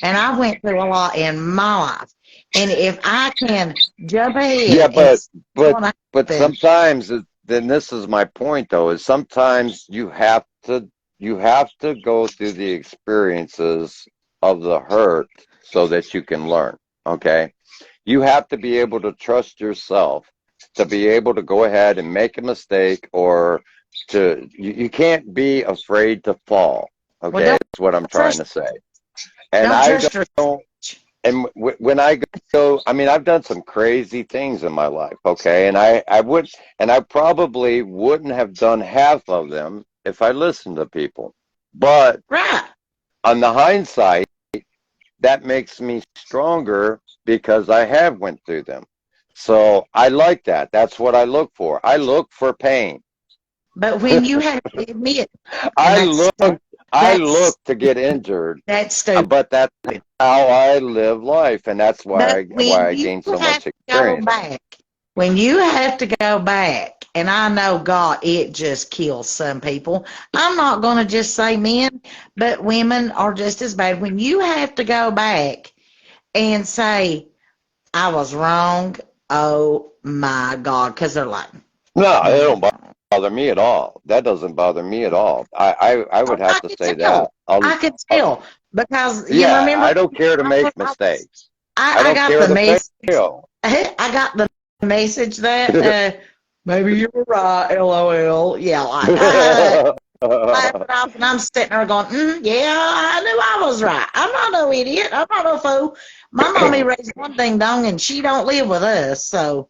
and I went through a lot in my life. And if I can jump Yeah, ahead and but see but what's going to but happen, sometimes then this is my point though, is sometimes you have to go through the experiences of the hurt so that you can learn. Okay? You have to be able to trust yourself to be able to go ahead and make a mistake, or you can't be afraid to fall. well, Okay? don't That's what I'm trying trust, to say. And don't I trust her. don't and when I go, I mean, I've done some crazy things in my life, okay, and I probably wouldn't have done half of them if I listened to people. But Right. on the hindsight, that makes me stronger because I have went through them. So I like that. That's what I look for. I look for pain. But when you have to admit, and I look, I that's look to get injured, that's stupid. but that's how I live life, and that's But why when I you gained so have much to go experience. back, when you have to go back, and I know God, it just kills some people. I'm not going to just say men, but women are just as bad. When you have to go back and say, I was wrong, oh my God, because they're like, No, it oh, don't bother me at all. That doesn't bother me at all. I would have I to can say tell. that. I can tell because you Yeah, remember I don't care to make I, mistakes. I I don't got care the to message. fail. I got the message that maybe you were right. LOL. Yeah, like laughing off, and I'm sitting there going, "Yeah, I knew I was right. I'm not no idiot. I'm not no fool. My mommy raised one ding dong, and she don't live with us. So,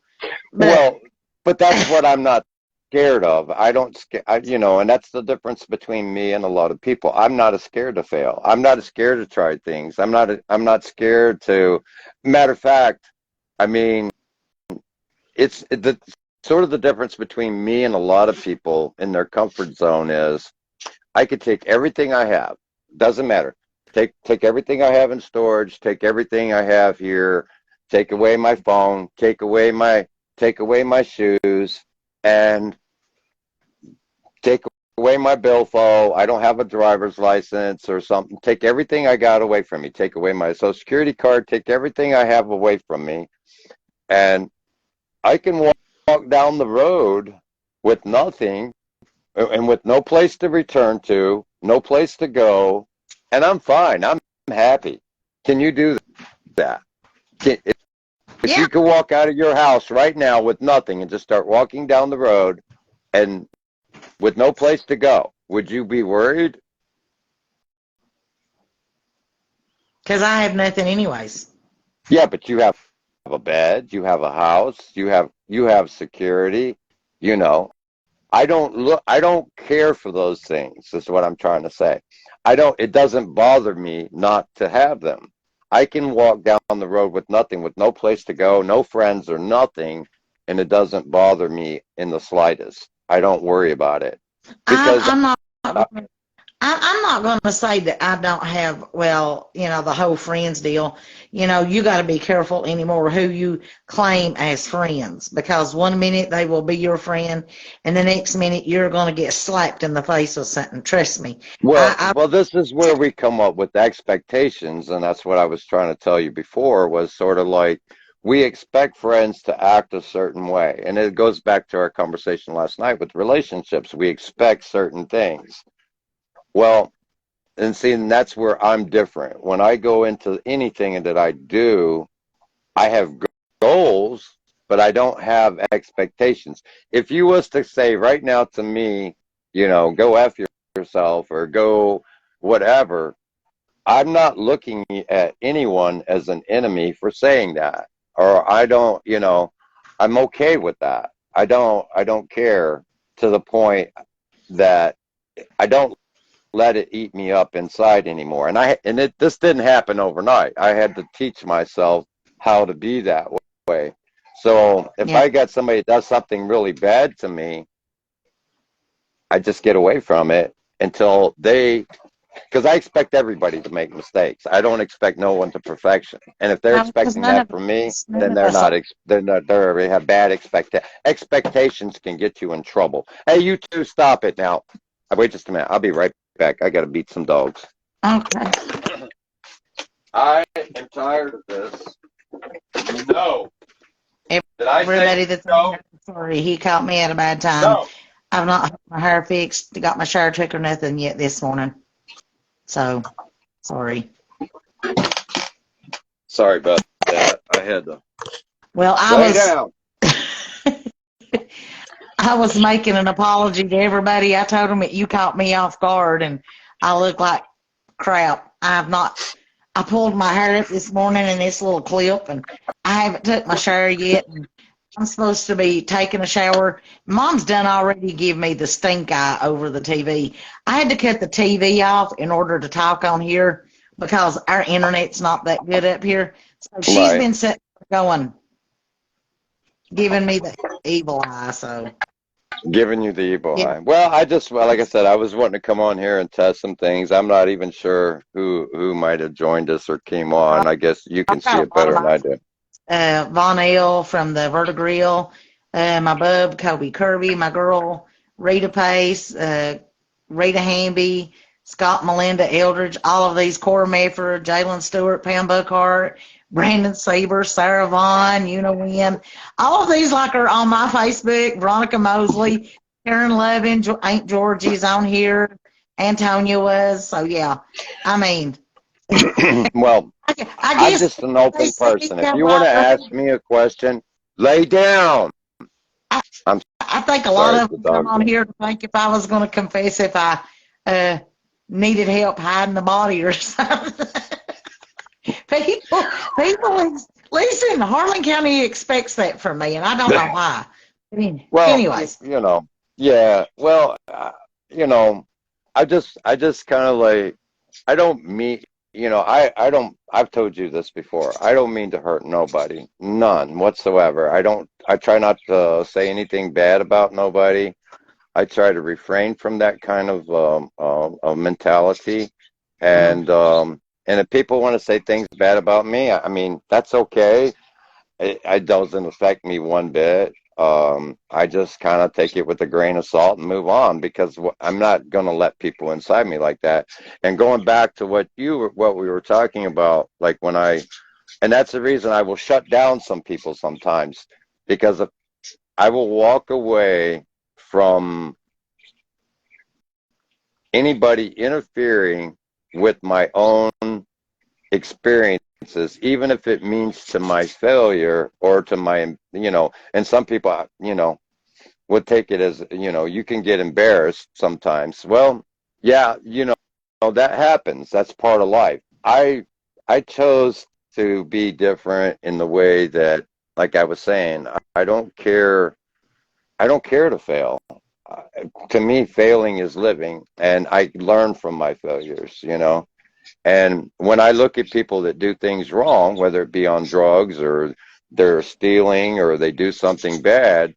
but Well, but that's what I'm not scared of. I don't and that's the difference between me and a lot of people. I'm not as scared to fail. I'm not as scared to try things. I'm not scared to. Matter of fact, I mean, it's the sort of the difference between me and a lot of people in their comfort zone is I could take everything I have, doesn't matter. Take everything I have in storage, take everything I have here, take away my phone, take away my shoes, and take away my billfold. I don't have a driver's license or something. Take everything I got away from me. Take away my Social Security card. Take everything I have away from me. And I can walk down the road with nothing and with no place to return to, no place to go, and I'm fine. I'm happy. Can you do that? If Yeah, you could walk out of your house right now with nothing and just start walking down the road and with no place to go, would you be worried? because I have nothing anyways. Yeah, but you have a bed, you have a house, you have security, you know. I don't care for those things, is what I'm trying to say. It doesn't bother me not to have them. I can walk down the road with nothing, with no place to go, no friends or nothing, and it doesn't bother me in the slightest. I don't worry about it because I'm not. uh, I'm not going to say that I don't have, well, the whole friends deal. You got to be careful anymore who you claim as friends, because one minute they will be your friend and the next minute you're going to get slapped in the face with something. Trust me. I well, this is where we come up with expectations, and that's what I was trying to tell you before, was sort of like we expect friends to act a certain way. And it goes back to our conversation last night with relationships. We expect certain things. Well, and see, and that's where I'm different. When I go into anything that I do, I have goals, but I don't have expectations. If you was to say right now to me, go F yourself or go whatever, I'm not looking at anyone as an enemy for saying that. Or I don't, I'm okay with that. I don't care to the point that I don't let it eat me up inside anymore. This didn't happen overnight. I had to teach myself how to be that way. So if yeah. I got somebody that does something really bad to me, I just get away from it until because I expect everybody to make mistakes. I don't expect no one to perfection. And if they're Because expecting that from me, then they're not, they have bad expectations can get you in trouble. Hey, you two, stop it now. Wait just a minute. I'll be right back. I got to beat some dogs. Okay. I am tired of this. No. Did I say Everybody that's on no? here, sorry, he caught me at a bad time. No. I've not had my hair fixed, got my shower took or nothing yet this morning. So, sorry. Sorry about that. I had to Well, lay down. I was making an apology to everybody. I told them that you caught me off guard and I look like crap. I pulled my hair up this morning in this little clip and I haven't took my shower yet. And I'm supposed to be taking a shower. Mom's done already give me the stink eye over the TV. I had to cut the TV off in order to talk on here because our internet's not that good up here. So she's Right. been sitting there going, giving me the evil eye. So, Giving you the evil yeah. eye. Well, like I said, I was wanting to come on here and test some things. I'm not even sure who might have joined us or came on. I guess you can I've see got it a lot of better than my I do. Von L from the Vertigrill, my bub Kobe Kirby, my girl Rita Pace, Rita Hamby, Scott Melinda Eldridge, all of these, Cora Mayford, Jalen Stewart, Pam Buckhart, Brandon Saber, Sarah Vaughn, Win. All of these like are on my Facebook. Veronica Mosley, Karen Levin, Aunt Georgie's on here. Antonia was. So yeah, I mean, Well, I I'm guess just an they open say person. If a you want lot to of ask me a question, lay down. I'm I think a lot sorry, of the them come dog's on in. here to think if I was going to confess if I uh, needed help hiding the body or something. People, Lisa in Harlan County expects that from me, and I don't know why. Well, Anyways, yeah. Well, you know, I just kind of like, I don't mean, I don't, I've told you this before. I don't mean to hurt nobody, none whatsoever. I try not to say anything bad about nobody. I try to refrain from that kind of mentality. mhm. And if people want to say things bad about me, I mean, that's okay. It doesn't affect me one bit. I just kind of take it with a grain of salt and move on because I'm not going to let people inside me like that. And going back to what we were talking about, like and that's the reason I will shut down some people sometimes because if I will walk away from anybody interfering with my own experiences, even if it means to my failure or to my, and some people, would take it as, you can get embarrassed sometimes. Well, yeah, that happens. That's part of life. I chose to be different in the way that, like I was saying, I don't care. I don't care to fail. Uh, to me, failing is living, and I learn from my failures. And when I look at people that do things wrong, whether it be on drugs or they're stealing or they do something bad,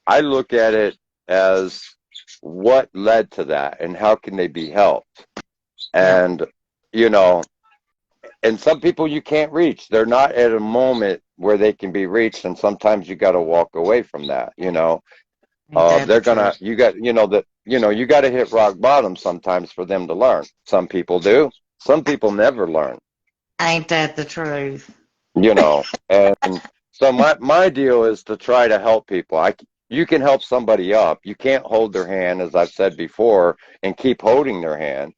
I look at it as what led to that and how can they be helped. Yeah. And, you know, and some people you can't reach. They're not at a moment where they can be reached. And sometimes you got to walk away from that. Ain't that the They're gonna, truth? you got to hit rock bottom sometimes for them to learn. Some people do. Some people never learn. Ain't that the truth? And so my deal is to try to help people. You can help somebody up. You can't hold their hand, as I've said before, and keep holding their hand.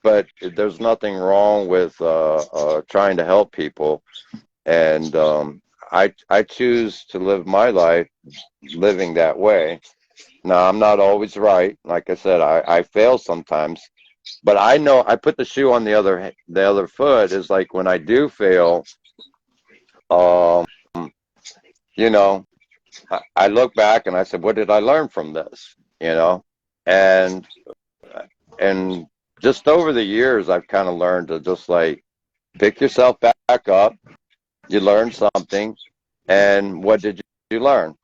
But there's nothing wrong with trying to help people. And I choose to live my life living that way. Now I'm not always right. Like I said, I fail sometimes, but I know I put the shoe on the other foot. Is like when I do fail. Um, you know, I look back and I said, what did I learn from this? You know, and and just over the years, I've kind of learned to just like pick yourself back up. You learned something, and what did you learn?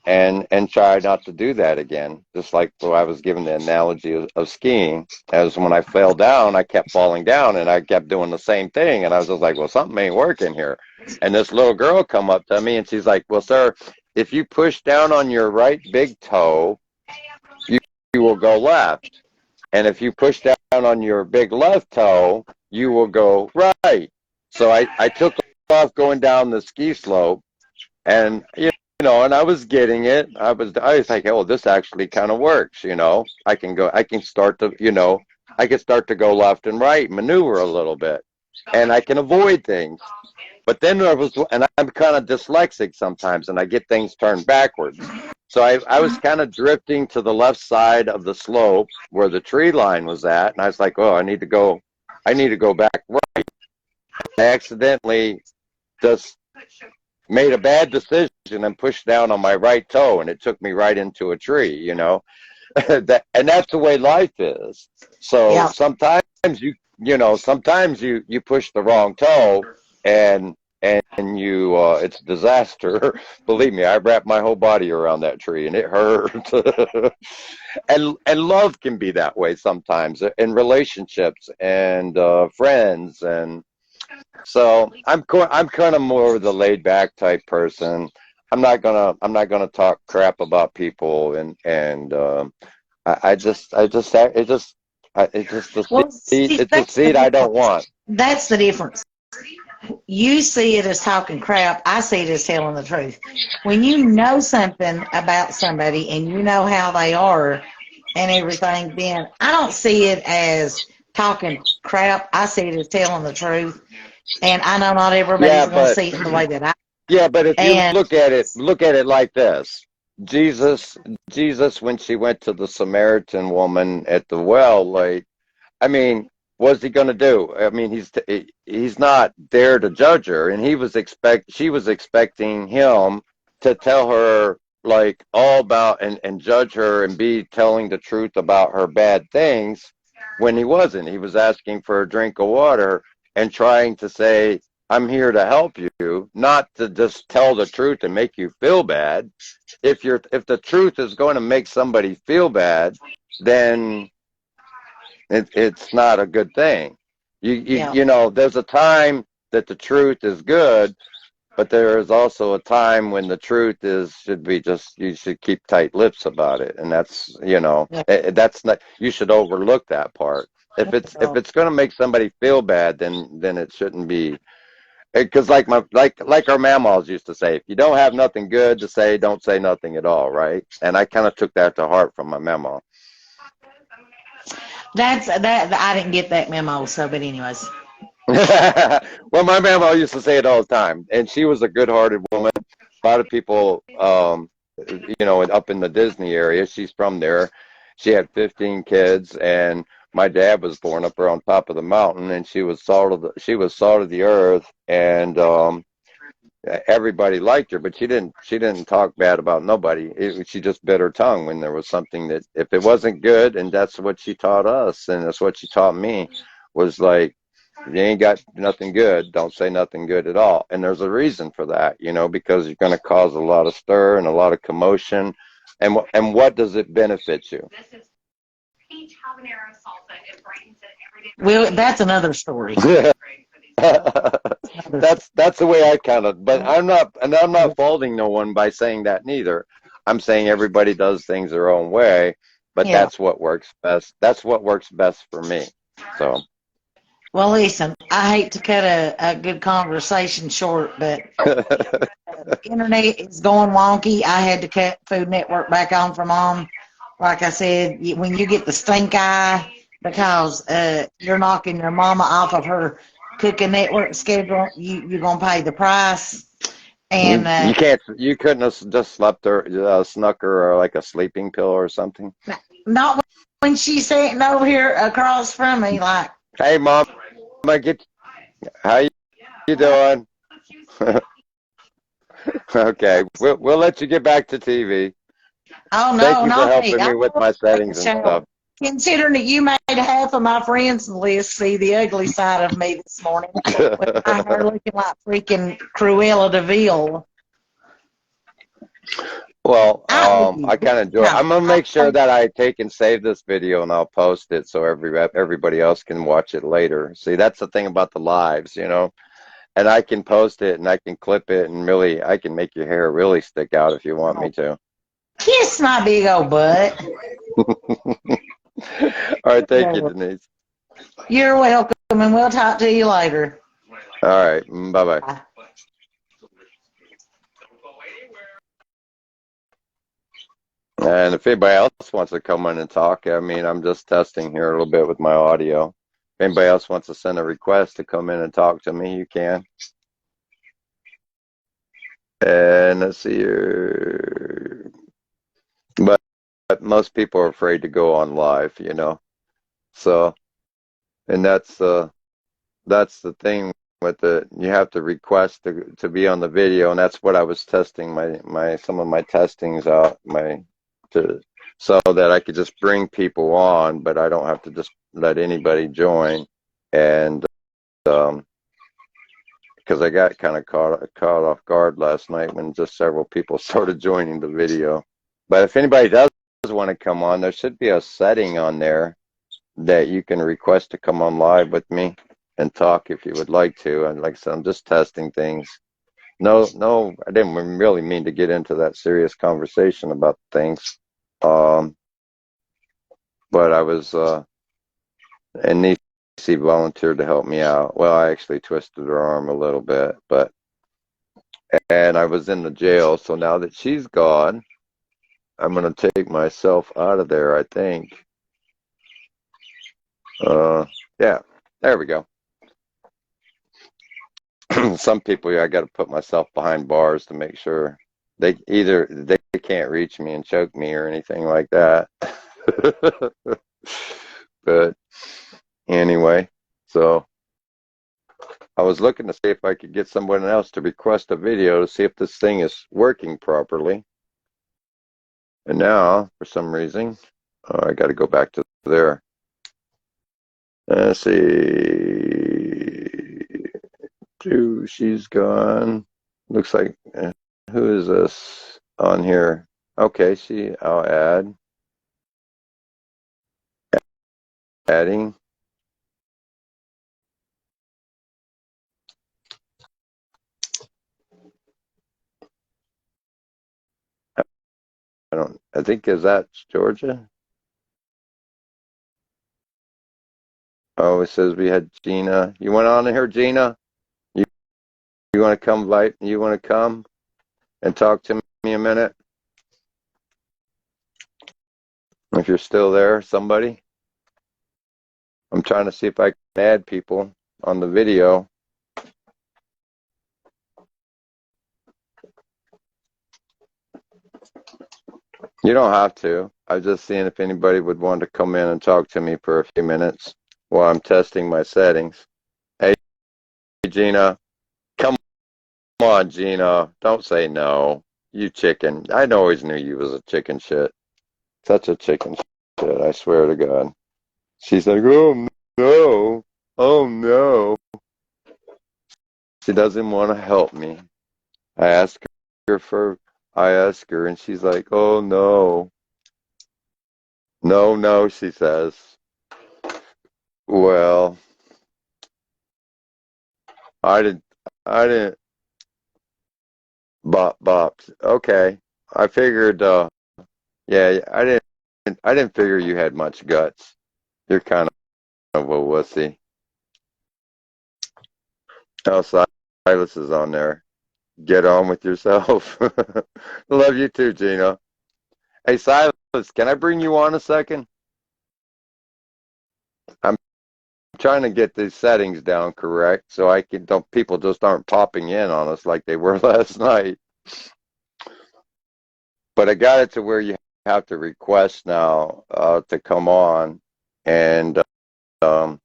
And try not to do that again. Just like I was given the analogy of skiing, as when I fell down, I kept falling down, and I kept doing the same thing, and I was just like, well, something ain't working here. And this little girl come up to me, and she's like, well, sir, if you push down on your right big toe, you, you will go left, and if you push down on your big left toe, you will go right. So I took off going down the ski slope, and and I was getting it. I was like, oh, this actually kind of works. I can start to go left and right, maneuver a little bit, and I can avoid things. But then and I'm kind of dyslexic sometimes, and I get things turned backwards. So I was kind of drifting to the left side of the slope where the tree line was at, and I was like, oh, I need to go back right. I accidentally just made a bad decision and pushed down on my right toe, and it took me right into a tree. And that's the way life is. So Yeah. sometimes you push the wrong toe, and you it's disaster. Believe me, I wrapped my whole body around that tree, and it hurt. And love can be that way sometimes in relationships and friends. And so I'm kind of more of the laid back type person. I'm not gonna talk crap about people, and it's just the Well, seed. see, It's a seed I don't want. that's the difference. You see it as talking crap. I see it as telling the truth. When you know something about somebody and you know how they are and everything, then I don't see it as talking crap. I see it as telling the truth. And I know not everybody's Yeah, going to but see it the way that I. if you And look at it like this. Jesus Jesus when she went to the Samaritan woman at the well, like, I mean, what's he going to do? I mean, he's not there to judge her, and she was expecting him to tell her like all about and judge her and be telling the truth about her bad things when he wasn't. He was asking for a drink of water and trying to say, "I'm here to help you," not to just tell the truth and make you feel bad. If the truth is going to make somebody feel bad, then it's not a good thing. yeah, There's a time that the truth is good, but there is also a time when the truth is should be just you should keep tight lips about it, and that's Yeah. that's not you should overlook that part. If it's going to make somebody feel bad, then it shouldn't be. Because like our mama's used to say, if you don't have nothing good to say, don't say nothing at all, right? And I kind of took that to heart from my mama. That I didn't get that memo. So, but anyways, Well, my mama used to say it all the time, and she was a good-hearted woman. A lot of people, up in the Disney area, she's from there. She had 15 kids, and my dad was born up there on top of the mountain, and she was salt of the earth, and everybody liked her, but she didn't talk bad about nobody. She just bit her tongue when there was something that if it wasn't good, and that's what she taught us, and that's what she taught me, was like you ain't got nothing good, don't say nothing good at all. And there's a reason for that, because you're going to cause a lot of stir and a lot of commotion. And what does it benefit you? well, that's another story. Another That's the way I kind of, but I'm not faulting no one by saying that neither. I'm saying everybody does things their own way, but Yeah. that's what works best. That's what works best for me. So Well, listen, I hate to cut a good conversation short, but internet is going wonky. I had to cut Food Network back on for Mom. Like I said, when you get the stink eye because you're knocking your mama off of her Cooking Network schedule, you're going to pay the price. And you couldn't have just slept her, snuck her like a sleeping pill or something. not when she's sitting over here across from me, like, Hey, mom, I get how you doing? Okay, we'll let you get back to TV. oh, Thank no, you for not me. helping I'm me with going my to take a settings and shower. stuff. Considering that you made half of my friends list see the ugly side of me this morning with my hair looking like freaking Cruella de Vil. Well, I owe I you. kind of enjoy. No, I'm gonna make sure that I take and save this video and I'll post it so everybody else can watch it later. See, that's the thing about the lives. And I can post it and I can clip it and really I can make your hair really stick out if you want me to. kiss my big old butt. All right, thank you, Denise. You're welcome, and we'll talk to you later. All right, bye bye. Bye. And if anybody else wants to come in and talk, I mean, I'm just testing here a little bit with my audio. If anybody else wants to send a request to come in and talk to me, you can. And let's see here. But most people are afraid to go on live. So, and that's the thing with it. You have to request to be on the video, and that's what I was testing my some of my testings out to so that I could just bring people on, but I don't have to just let anybody join. And because I got kind of caught off guard last night when just several people started joining the video. But if anybody does want to come on, there should be a setting on there that you can request to come on live with me and talk if you would like to. And like I said, I'm just testing things. No, no, I didn't really mean to get into that serious conversation about things. Um, but I was, and Nisi volunteered to help me out. Well, I actually twisted her arm a little bit, and I was in the jail. So now that she's gone, I'm going to take myself out of there, I think. Yeah, there we go. Some people, I got to put myself behind bars to make sure they can't reach me and choke me or anything like that. But anyway, so I was looking to see if I could get someone else to request a video to see if this thing is working properly. And now, for some reason, I got to go back to there. Let's see. She's gone. Looks like, who is this on here? Okay, I'll adding. I think is that Georgia? Oh, it says we had Gina. You went on here, Gina? You you want to come you want to come and talk to me a minute? If you're still there, somebody. I'm trying to see if I can add people on the video. You don't have to. I was just seeing if anybody would want to come in and talk to me for a few minutes while I'm testing my settings. Hey, Gina. Come on, Gina. Don't say no. You chicken. I always knew you was a chicken shit. Such a chicken shit, I swear to God. She's like, oh no. Oh no. She doesn't want to help me. I ask her for, I ask her and she's like, oh no. No, no, she says. Well, I didn't, I didn't, bop. Okay. I figured, yeah, I didn't figure you had much guts. You're kind of a wussy. Oh, Silas is on there. Get on with yourself. Love you too, Gina. Hey, Silas, can I bring you on a second? I'm trying to get these settings down correct so I can don't people just aren't popping in on us like they were last night. But I got it to where you have to request now to come on, and and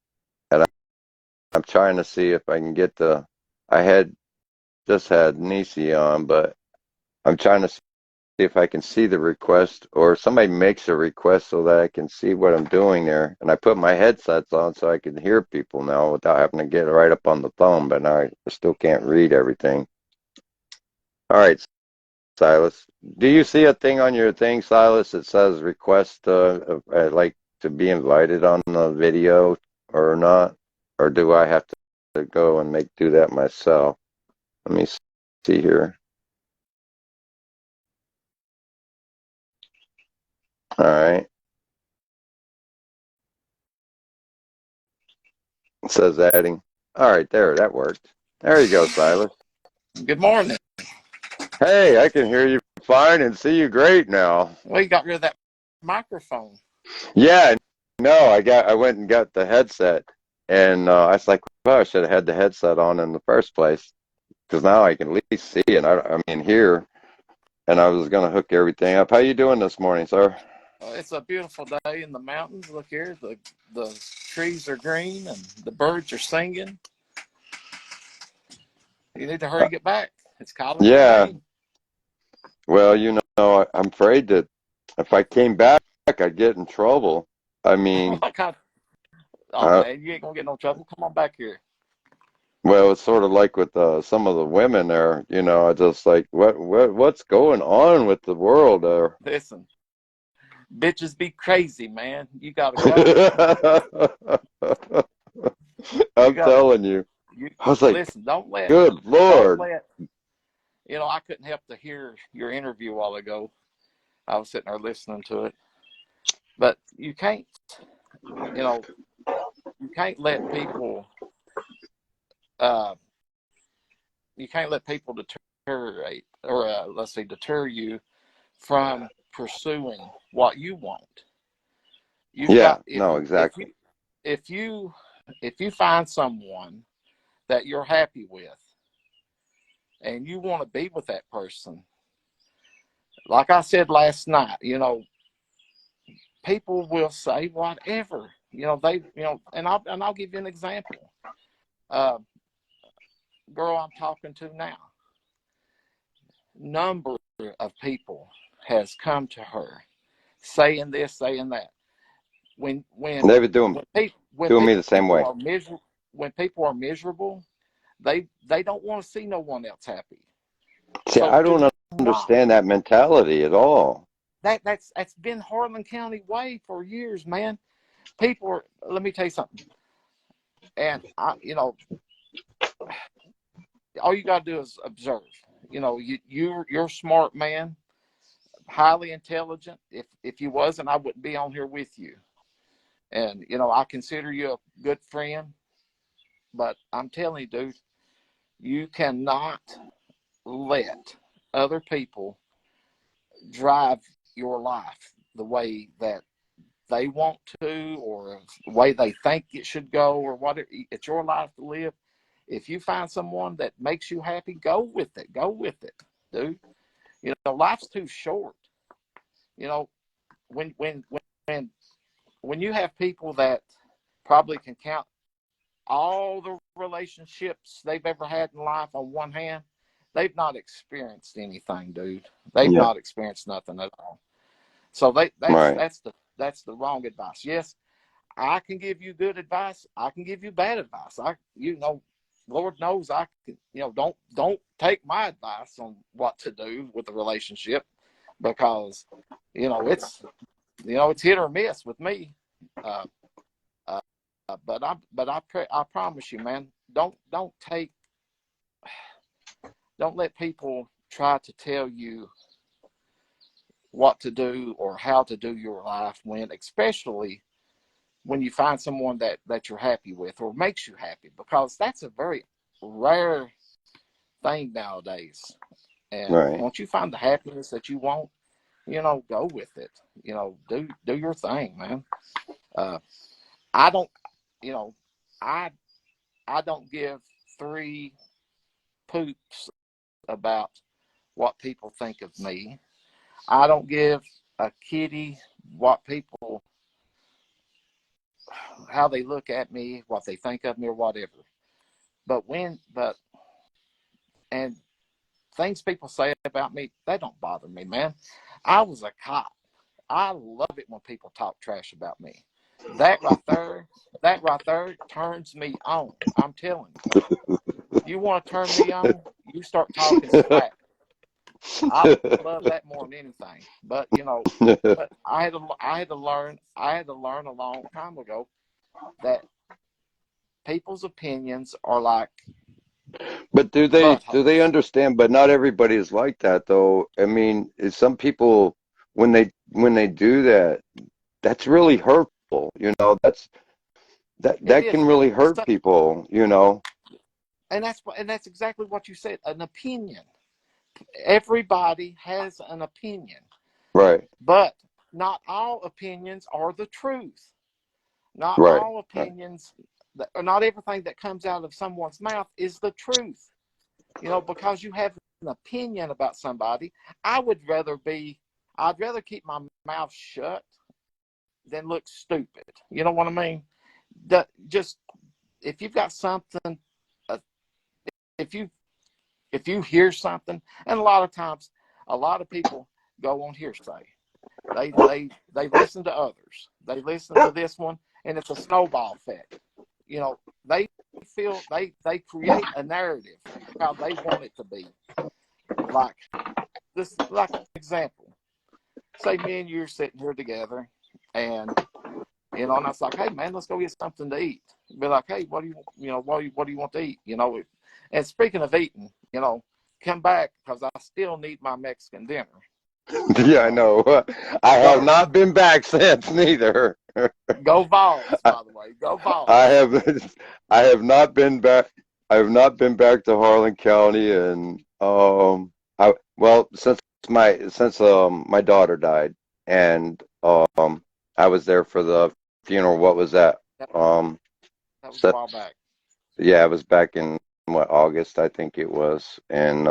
I'm trying to see if I can get the. I had just had Nisi on, but I'm trying to see if I can see the request or somebody makes a request so that I can see what I'm doing there. And I put my headsets on so I can hear people now without having to get right up on the phone, but now I still can't read everything. All right, Silas. Do you see a thing on your thing, Silas, that says request like to be invited on the video or not? Or do I have to go and do that myself? Let me see here. All right. It says adding. All right, there, that worked. There you go, Silas. Good morning. Hey, I can hear you fine and see you great now. Well, you got rid of that microphone. Yeah, no, I went and got the headset, and I was like, well, I should have had the headset on in the first place because now I can at least see and I mean hear. And I was gonna hook everything up. How you doing this morning, sir? It's a beautiful day in the mountains. Look here, the trees are green and the birds are singing. You need to hurry Uh, and get back. It's calling your yeah. name. Well, I'm afraid that if I came back, I'd get in trouble. I mean, What kind? Oh uh, man, you ain't gonna get no trouble. Come on back here. well, it's sort of like with some of the women there. I just like what's going on with the world there. Listen, bitches be crazy, man. You gotta go. You I'm gotta. telling you. You I was like, listen. Don't let. good Don't Lord. let. I couldn't help to hear your interview a while ago. I was sitting there listening to it, but you can't. You know, you can't let people uh, you can't let people deteriorate or let's say deter you from pursuing what you want. You've Yeah, got no, exactly. if you if you find someone that you're happy with and you want to be with that person, like I said last night, people will say whatever. And I'll give you an example. Uh, Girl I'm talking to now, number of people has come to her saying this, saying that. When when They were doing when doing me the same people way. are miserable, they don't want to see no one else happy. See, So I do don't not. understand that mentality at all. That's been Harlan County way for years, man. People are. Let me tell you something. And all you gotta do is observe. You're a smart man. highly intelligent. If you wasn't, I wouldn't be on here with you. And, you know, I consider you a good friend. But I'm telling you, dude, you cannot let other people drive your life the way that they want to, or the way they think it should go, or whatever. It's your life to live. If you find someone that makes you happy, go with it. Go with it, dude. You know, life's too short. You know, when when when when you have people that probably can count all the relationships they've ever had in life on one hand, they've not experienced anything, dude. They've Yeah. not experienced nothing at all. So Right. that's the wrong advice. Yes, I can give you good advice. I can give you bad advice. You know, Lord knows I can. You know, don't take my advice on what to do with the relationship, because you know it's hit or miss with me. Uh, uh, I promise you, man, don't let people try to tell you what to do or how to do your life, especially when you find someone that you're happy with or makes you happy, because that's a very rare thing nowadays. And Right. once you find the happiness that you want, you know, go with it. You know, do your thing, man. Uh, I don't, you know, I I don't give three poops about what people think of me. I don't give a kitty what people, how they look at me, what they think of me, or whatever. But and things people say about me, they don't bother me, man. I was a cop. I love it when people talk trash about me. That right there, that right there turns me on. I'm telling you. You want to turn me on? You start talking smack. I love that more than anything. But you know, but I had to learn a long time ago that people's opinions are like But do they buttholes. understand? But not everybody is like that, though. I mean, some people when they do that, that's really hurtful. It That can is. really hurt So, people. and that's exactly what you said. An opinion. Everybody has an opinion, Right. but not all opinions are the truth. Not Right. all Right. opinions, or not everything that comes out of someone's mouth is the truth. You know, because you have an opinion about somebody, I would rather be, I'd rather keep my mouth shut than look stupid. You know what I mean? Just if you've got something, uh, if you if you hear something, and a lot of times, a lot of people go on hearsay. They listen to others. They listen to this one, and it's a snowball effect. You know, they they create a narrative how they want it to be. Like like an example. Say me and you are sitting here together, and you know, and I was like, hey man, let's go get something to eat. Be like, hey, what do you want to eat? You know, and speaking of eating, you know, come back because I still need my Mexican dinner. Yeah, I Uh, know. I have go not been back since neither. go Vols, I, by the way, go I Vols. have I have not been back. I have not been back to Harlan County, and I well since my daughter died, and I was there for the funeral. What was that? That, Um, that was a so, while back. yeah, I was back in what, August, I think it was, and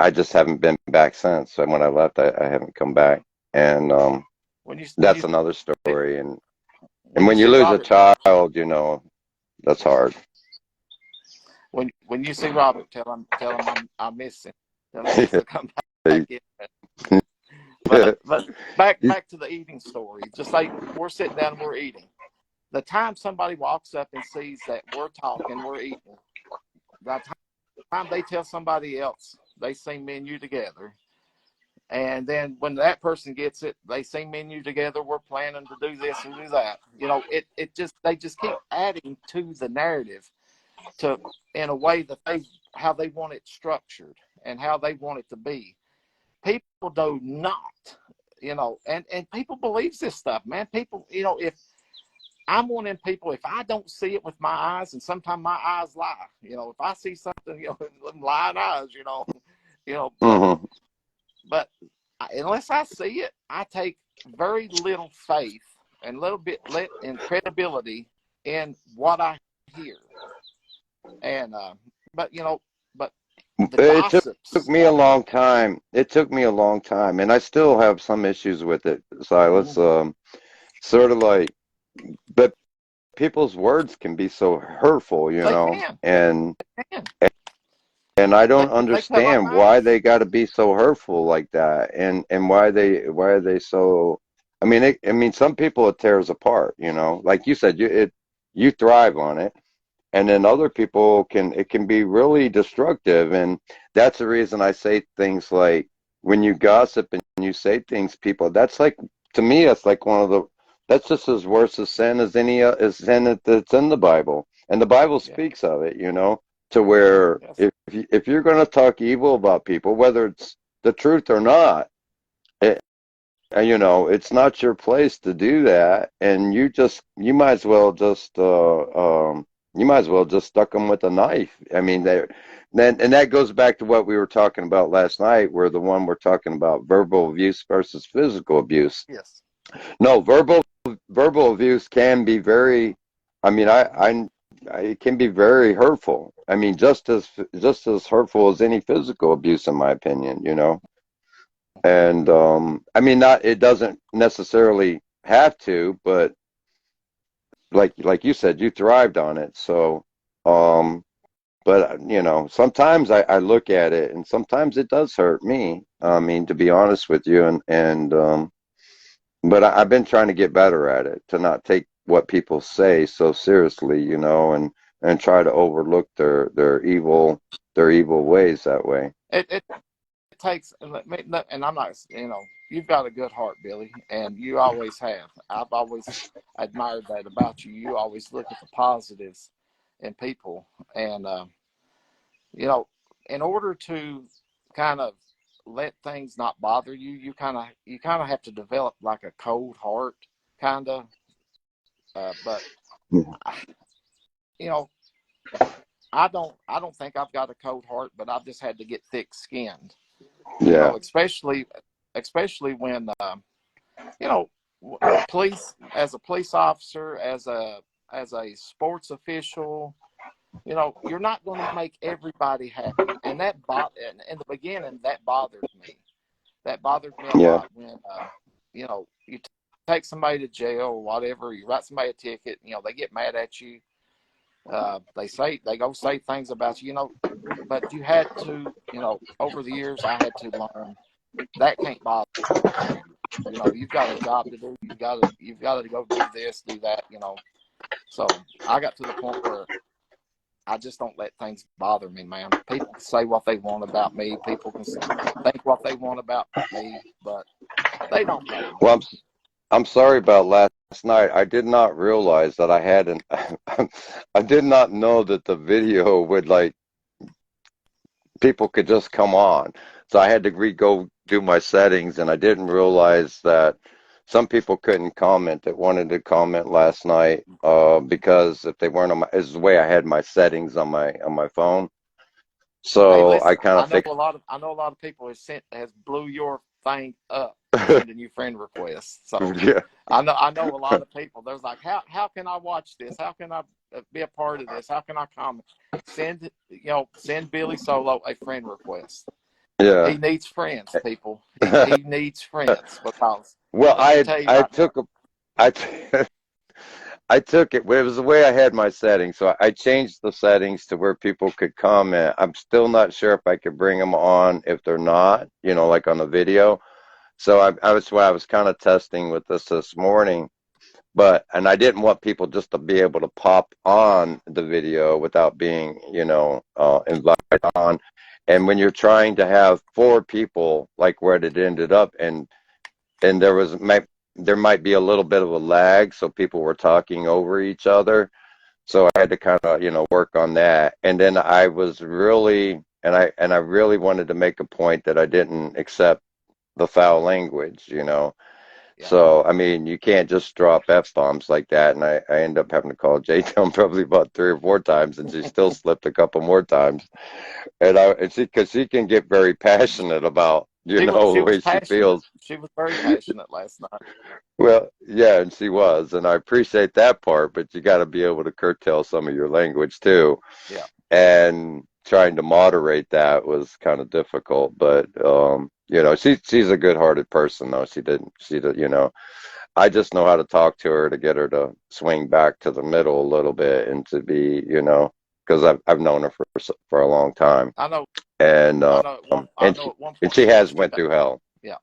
I just haven't been back since. So when I left, I haven't come back, and When you when that's you another story. And when you when you see lose a Robert, tell him. child, that's hard. When you see Robert, tell him I miss him. Tell him he needs to come back in. But back to the eating story. Just like we're sitting down and we're eating. The time somebody walks up and sees that we're talking, we're eating, by the time they tell somebody else they see me and you together, and then when that person gets it, they see me and you together, we're planning to do this and do that. You know, it just they just keep adding to the narrative to in a way that they how they want it structured and how they want it to be. people do not, and people believes this stuff, man. People, if I'm one of them people, if I don't see it with my eyes, and sometimes my eyes lie, if I see something, them lying eyes, but Mm-hmm. but unless I see it, I take very little faith and little bit in credibility in what I hear. And but but the It took gossips. me a long time. It took me a long time, and I still have some issues with it, Silas. Mhm. Sort of like, but people's words can be so hurtful, They can, can. and I don't They cut our understand why mouths. they got to be so hurtful like that, and why are they so? I mean, some people it tears apart, like you said, you thrive on it, and then other people it can be really destructive, and that's the reason I say things like when you gossip and you say things, people, that's like, to me, that's like that's just as worse a sin as any as sin that's in the Bible, and the Bible Yeah. speaks of it, to where Yes. if you're going to talk evil about people, whether it's the truth or not, it, it's not your place to do that, and you might as well just stuck them with a knife. I mean, and that goes back to what we were talking about last night, where the one we're talking about verbal abuse versus physical abuse. Yes. No, verbal abuse can be very. I mean, it can be very hurtful. I mean, just as hurtful as any physical abuse, in my opinion. And I mean, not it doesn't necessarily have to, but like you said, you thrived on it. So, um, but sometimes I look at it, and sometimes it does hurt me. I mean, to be honest with you, and but I've been trying to get better at it, to not take what people say so seriously, and try to overlook their evil ways that way. It takes, and I'm not, you've got a good heart, Billy, and you always have. I've always admired that about you. You always look at the positives in people, and you know, in order to kind of let things not bother you, you kind of have to develop like a cold heart, kind of. But you know, I don't think I've got a cold heart, but I've just had to get thick skinned. Yeah, Especially when you know, police as a police officer, as a sports official, you're not going to make everybody happy, and in the beginning that bothered me. That bothered me a yeah, lot when you take somebody to jail or whatever, you write somebody a ticket, they get mad at you. They go say things about you, but you had to, over the years I had to learn that can't bother you. You've got a job to do. You've got to go do this, do that. So I got to the point where I just don't let things bother me, man. People can say what they want about me. People can think what they want about me, but they don't know well, me. I'm sorry about last night. I did not realize that I had an I did not know that the video would, like, people could just come on. So I had to go do my settings, and I didn't realize that some people couldn't comment that wanted to comment last night, because if they weren't on is the way I had my settings on my phone. Hey, So I listen, kind of think, I know a lot of people has blew your thing up sending you friend requests. So yeah, I know a lot of people. There's like, how can I watch this? How can I be a part of this? How can I comment? Send Billy Solo a friend request. yeah. He needs friends, people. He needs friends, because Well, let me tell you I right now. took I I took it. Well, it was the way I had my settings, so I changed the settings to where people could comment. I'm still not sure if I could bring them on if they're not, like on the video. So I was kind of testing with this morning, and I didn't want people just to be able to pop on the video without being, invited on. And when you're trying to have four people, like where it ended up, and there might be a little bit of a lag, so people were talking over each other. So I had to kind of, work on that. And then I was really, and I really wanted to make a point that I didn't accept the foul language, you know. Yeah. So, I mean, you can't just drop F-bombs like that. And I end up having to call J-Town probably about 3 or 4 times, and she still slipped a couple more times. And because she can get very passionate about, She the was way she passionate. feels. She was very passionate last night. Well, yeah, and she was, and I appreciate that part, but you got to be able to curtail some of your language too. Yeah. And trying to moderate that was kind of difficult, but she's a good-hearted person though. She did, I just know how to talk to her to get her to swing back to the middle a little bit and to be, because I've known her for a long time, I know. and I know. At one and point she she has was. went through hell. Yeah.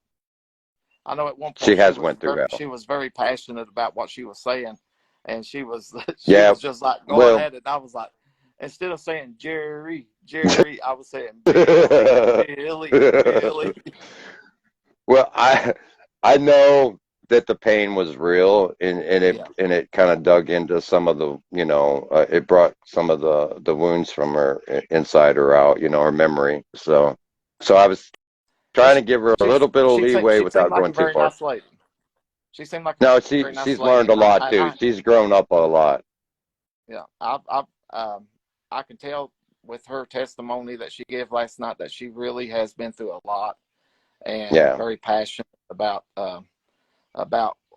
I know. At one She point has went through she hell. was very passionate about what she was saying, and she was she Yeah, was just like going well, at it. And I was like, instead of saying Jerry, Jerry, I was saying Billy, Billy, Billy. well, I know that the pain was real, Yeah. and it kind of dug into some of the, it brought some of the wounds from her inside her out, her memory. So I was But trying to give her a little bit of leeway she seemed without like going a too very far. nice lady. She seemed like a No, very nice she's lady, learned a and lot too. She's grown up a lot. yeah, I can tell with her testimony that she gave last night that she really has been through a lot and Yeah, very passionate about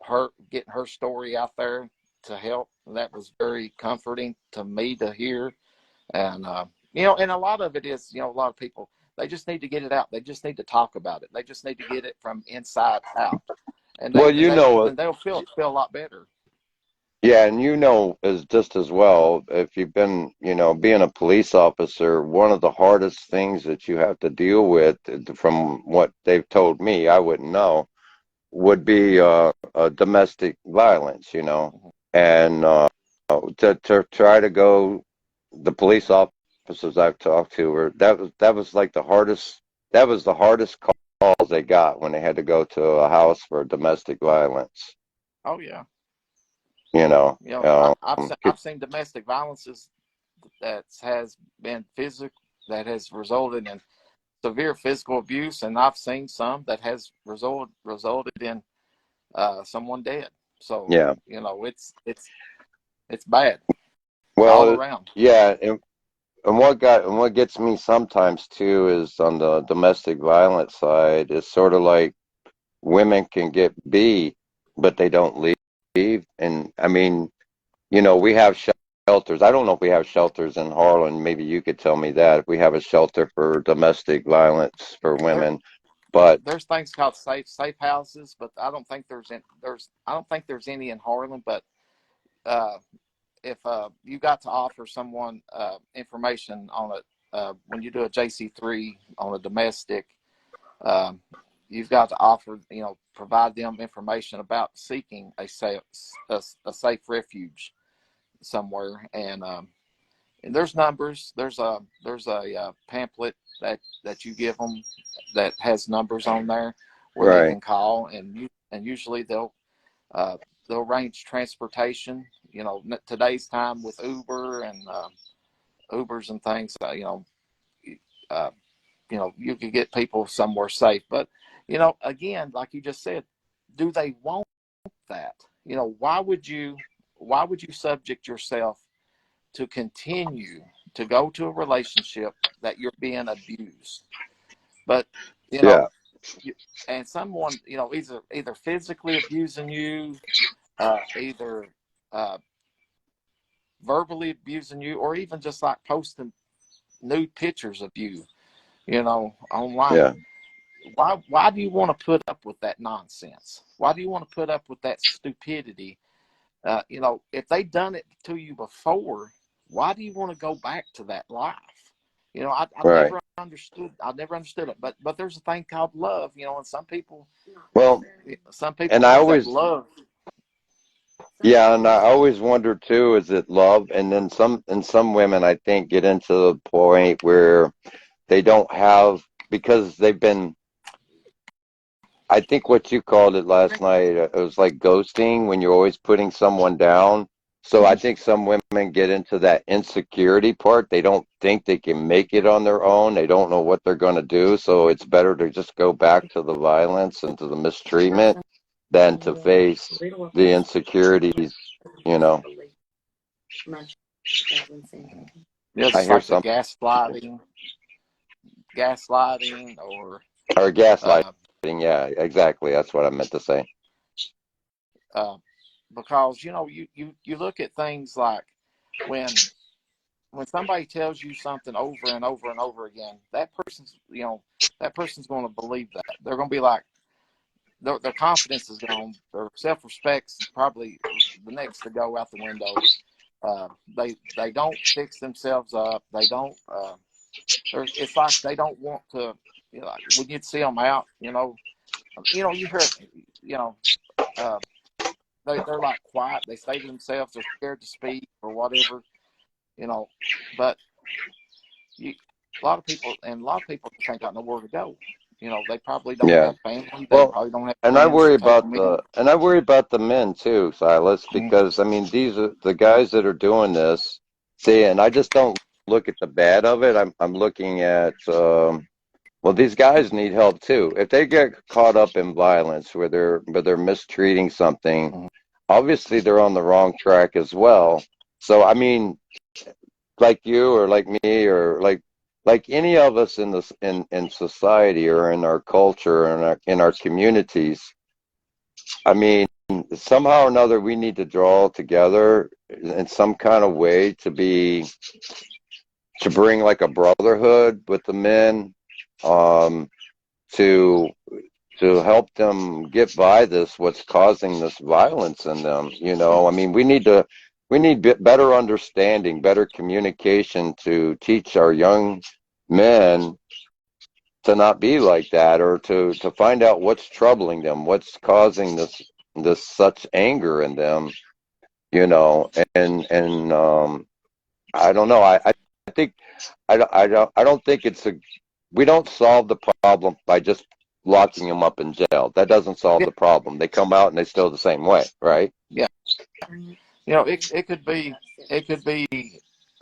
her getting her story out there to help. And that was very comforting to me to hear. And and a lot of it is, a lot of people, they just need to get it out. They just need to talk about it. They just need to get it from inside out, and well, they'll feel a lot better. yeah, and as just as well, if you've been, being a police officer, one of the hardest things that you have to deal with, from what they've told me, I wouldn't know, would be domestic violence, Mhm. and to try to go, the police officers I've talked to were that was like the hardest calls they got when they had to go to a house for domestic violence, Oh yeah. you know. I've seen domestic violences that has been physical, that has resulted in severe physical abuse, and I've seen some that has resulted in someone dead. So Yeah. it's bad all Well, around. yeah, and what gets me sometimes too is on the domestic violence side, is sort of like women can get beat, but they don't leave. And I mean, we have shelters. I don't know if we have shelters in Harlan. Maybe you could tell me that if we have a shelter for domestic violence for There women. But there's things called safe houses, but I don't think there's any in Harlan. But uh, if you got to offer someone information on it when you do a JC3 on a domestic, um, you've got to offer, provide them information about seeking a safe refuge somewhere. And there's numbers. There's a pamphlet that you give them that has numbers on there where they right, can call, and usually uh, they'll arrange transportation. Today's time with Uber and Ubers and things. Uh, you could get people somewhere safe. But again, like you just said, do they want that? Why would you subject yourself to continue to go to a relationship that you're being abused? But you yeah, know, and someone either physically abusing you, either uh, verbally abusing you, or even just like posting nude pictures of you, online. yeah, Why do you want to put up with that nonsense? Why do you want to put up with that stupidity? If they done it to you before, why do you want to go back to that life? I right. never understood. I never understood it. But there's a thing called love. And Well, some people and I think that always, love. yeah, and I always wonder too, is it love? And then some women, I think, get into the point where they don't have, because they've been, I think what you called it last night, it was like ghosting, when you're always putting someone down. So I think some women get into that insecurity part. They don't think they can make it on their own. They don't know what they're going to do. So it's better to just go back to the violence and to the mistreatment than to face the insecurities, you know. Yeah, I just hear like the some, gaslighting, or or uh, gaslighting. Yeah, exactly. That's what I meant to say. uh, because you look at things like when when somebody tells you something over and over and over again, that person's going to believe that. They're going to be like, their confidence is gone. Their self respect's probably the next to go out the window. They don't fix themselves up. They don't. It's like they don't want to. Like when you see them out, you hear, you know, uh, they're like quiet. They stay to themselves. They're scared to speak or whatever, you know. But you, a lot of people just ain't got nowhere to go. They probably don't Yeah. have family. They Well, probably don't have and friends to take them in. I worry about the men too, Silas, Mhm. because I mean these are the guys that are doing this. See, and I just don't look at the bad of it. I'm looking at well, these guys need help too. If they get caught up in violence where they're mistreating something, Mhm. obviously they're on the wrong track as well. So I mean, like you or like me or like any of us in this in society or in our culture or in our communities, I mean, somehow or another we need to draw together in some kind of way to bring like a brotherhood with the men, um to help them get by this what's causing this violence in them. I mean, we need better understanding, better communication to teach our young men to not be like that, or to find out what's troubling them, what's causing this such anger in them. And I don't know. I think I don't think it's a we don't solve the problem by just locking them up in jail. That doesn't solve Yeah, the problem. They come out and they still the same way, right? yeah. It could be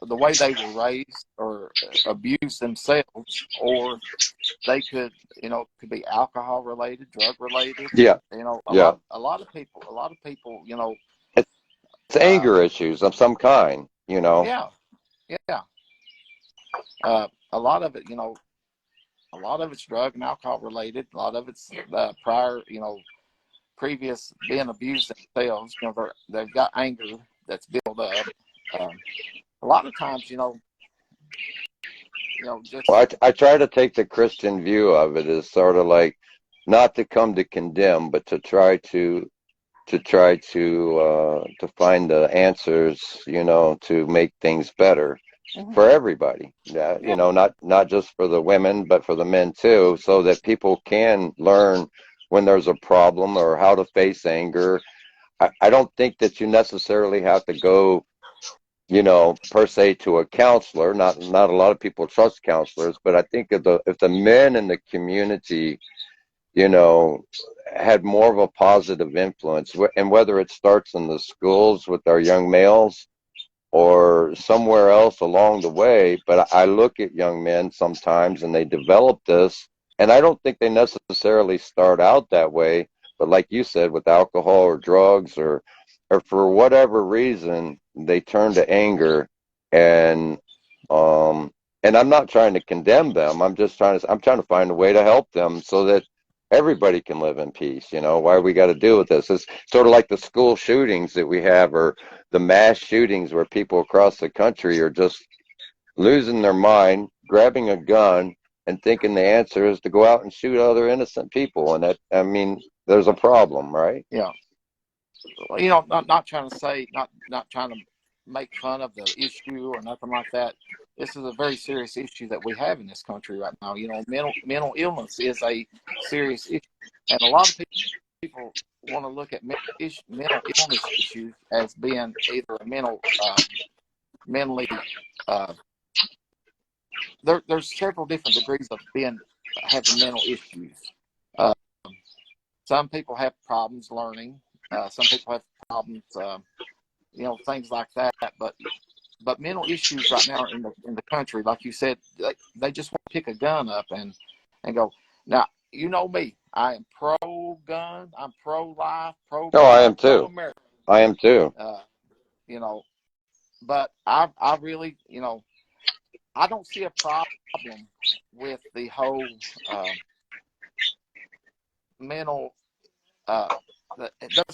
the way they were raised or abused themselves, or they could be alcohol related, drug related. Yeah, A yeah. lot of people, It's uh, anger issues of some kind, you know. yeah, yeah. A lot of it, a lot of it's drug and alcohol related. A lot of it's previous being abused themselves. They've got anger that's built up. Um, a lot of times, Well, just I try to take the Christian view of it as sort of like not to come to condemn, but to find the answers, to make things better mhm, for everybody. Yeah, yeah, not just for the women, but for the men too, so that people can learn when there's a problem or how to face anger. I don't think that you necessarily have to go, per se to a counselor. Not a lot of people trust counselors, but I think if the men in the community, you know, had more of a positive influence, and whether it starts in the schools with our young males or somewhere else along the way. But I look at young men sometimes and they develop this, and I don't think they necessarily start out that way. But like you said, with alcohol or drugs or for whatever reason, they turn to anger, and um and I'm not trying to condemn them. I'm trying to find a way to help them so that everybody can live in peace. Why we got to deal with this? It's sort of like the school shootings that we have, or the mass shootings where people across the country are just losing their mind, grabbing a gun, and thinking the answer is to go out and shoot other innocent people. And that, I mean, there's a problem, right? yeah. Not trying to say, not trying to make fun of the issue or nothing like that. This is a very serious issue that we have in this country right now. Mental illness is a serious issue, and a lot of people want to look at mental illness issues as being either a mentally. Uh, there's several different degrees of having mental issues. Uh, some people have problems learning. Some people have problems. things like that. But mental issues right now in the country, like you said, they just want to pick a gun up and go. Now, you know me. I am pro-gun. I'm pro-life, No, I pro-God, am too. pro-America. I am too. You know, but I really, I don't see a problem with the whole mental. Uh,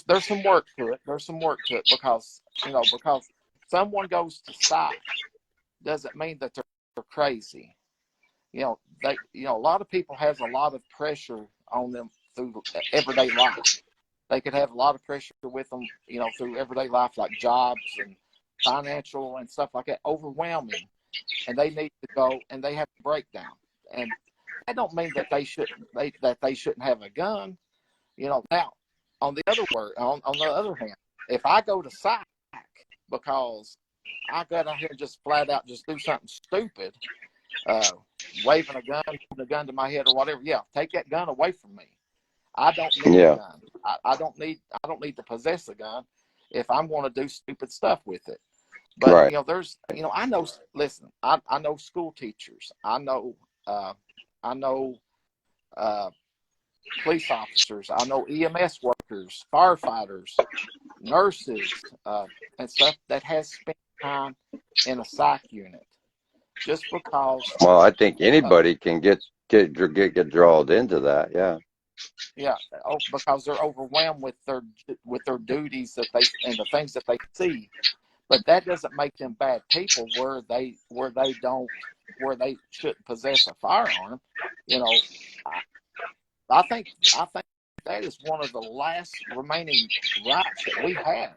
there's some work to it. There's some work to it because someone goes to psych doesn't mean that they're crazy. A lot of people has a lot of pressure on them through everyday life. They could have a lot of pressure with them, through everyday life, like jobs and financial and stuff like that, overwhelming. And they need to go and they have a breakdown. And that don't mean that they shouldn't have a gun. Now on the other hand, if I go to psych because I got out here and just flat out just do something stupid, waving a gun, holding a gun to my head or whatever, yeah, take that gun away from me. I don't need a gun. I don't need to possess a gun if I'm going to do stupid stuff with it. But Right. I know. Listen, I know school teachers. I know police officers. I know EMS workers, firefighters, nurses, and stuff that has spent time in a psych unit. Just because. Well, I think anybody can get drawn into that. Yeah. Yeah, because they're overwhelmed with their duties and the things that they see. But that doesn't make them bad people where they shouldn't possess a firearm. I think that is one of the last remaining rights that we have,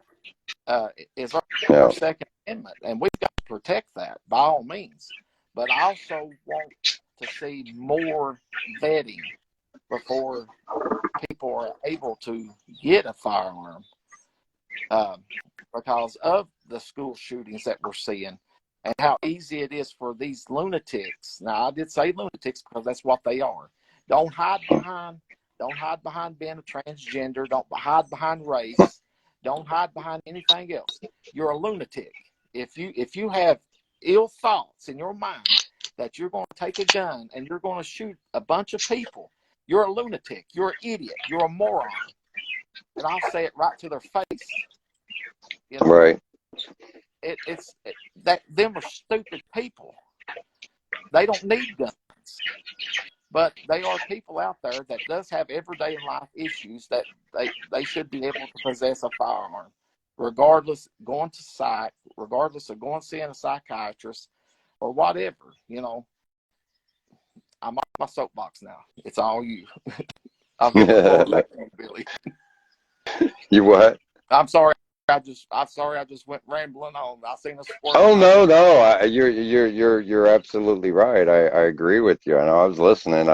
is our Second Amendment, and we've got to protect that by all means. But I also want to see more vetting before people are able to get a firearm, because of the school shootings that we're seeing and how easy it is for these lunatics. Now, I did say lunatics because that's what they are. Don't hide behind being a transgender. Don't hide behind race. Don't hide behind anything else. You're a lunatic. If you have ill thoughts in your mind that you're going to take a gun and you're going to shoot a bunch of people, you're a lunatic. You're an idiot. You're a moron. And I'll say it right to their face. Right. Them are stupid people. They don't need guns. But they are people out there that does have everyday life issues that they should be able to possess a firearm, regardless going to psych, regardless of going seeing a psychiatrist or whatever. I'm off my soapbox now. It's all you. I'll give the floor back to you, Billy. You what? I'm sorry. I just went rambling on. I seen a squirrel. Oh no! You're absolutely right. I agree with you. I know I was listening.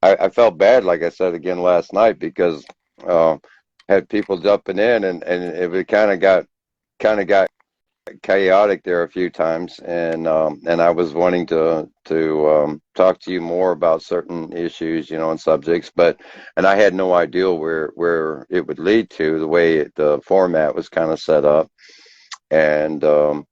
I felt bad, like I said again last night, because had people jumping in, and it kind of got chaotic there a few times, and I was wanting to talk to you more about certain issues, and subjects, and I had no idea where it would lead to, the way the format was kind of set up, and but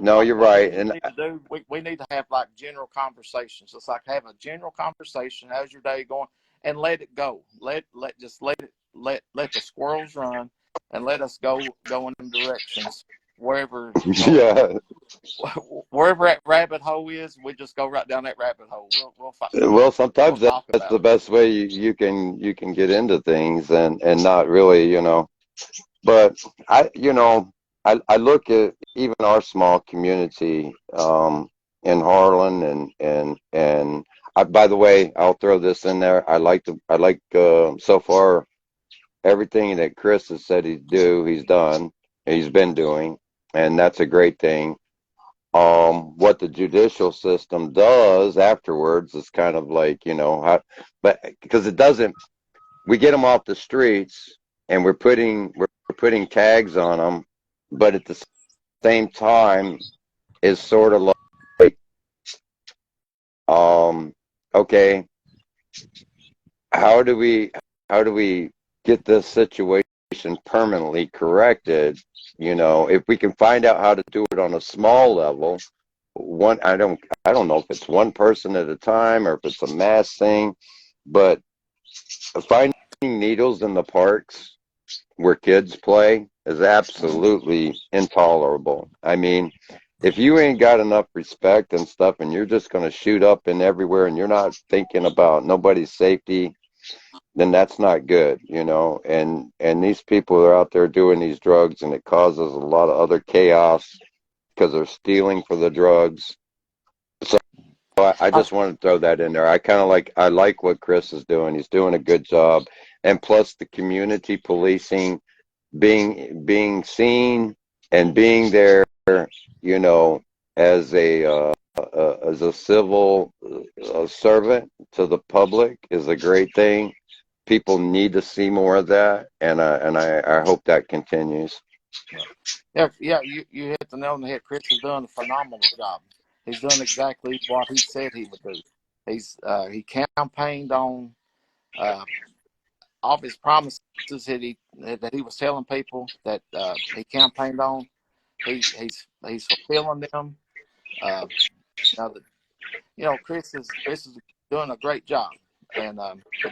no, you're right, we and need to do, we need to have like general conversations. It's like have a general conversation. How's your day going? And let it go. Let the squirrels run, and let us go in them directions. Wherever yeah. wherever that rabbit hole is, we just go right down that rabbit hole. Well, We'll sometimes talk that's about the it. best way you can get into things, and not really, But I look at even our small community in Harlan, and by the way, I'll throw this in there. I like so far everything that Chris has said he's done, he's been doing, and that's a great thing. What the judicial system does afterwards is kind of like, but because it doesn't, we get them off the streets and we're putting tags on them, but at the same time is sort of like, um, okay, how do we how do we get this situation situation permanently corrected. If we can find out how to do it on a small level, I don't know if it's one person at a time or if it's a mass thing, but finding needles in the parks where kids play is Mhm. absolutely intolerable. I mean, if you ain't got enough respect and stuff and you're just going to shoot up in everywhere and you're not thinking about nobody's safety, then that's not good. And these people are out there doing these drugs and it causes a lot of other chaos because they're stealing for the drugs. So I Oh, just want to throw that in there. I like what Chris is doing. He's doing a good job. And plus the community policing, being seen and being there, you know, as a civil servant to the public is a great thing. People need to see more of that, and I hope that continues. yeah, yeah, yeah. You hit the nail on the head. Chris is doing a phenomenal job. He's doing exactly what he said he would do. He campaigned on uh, all of his promises that he was telling people that he campaigned on. He's fulfilling them. Uh, now that Chris is doing a great job, and the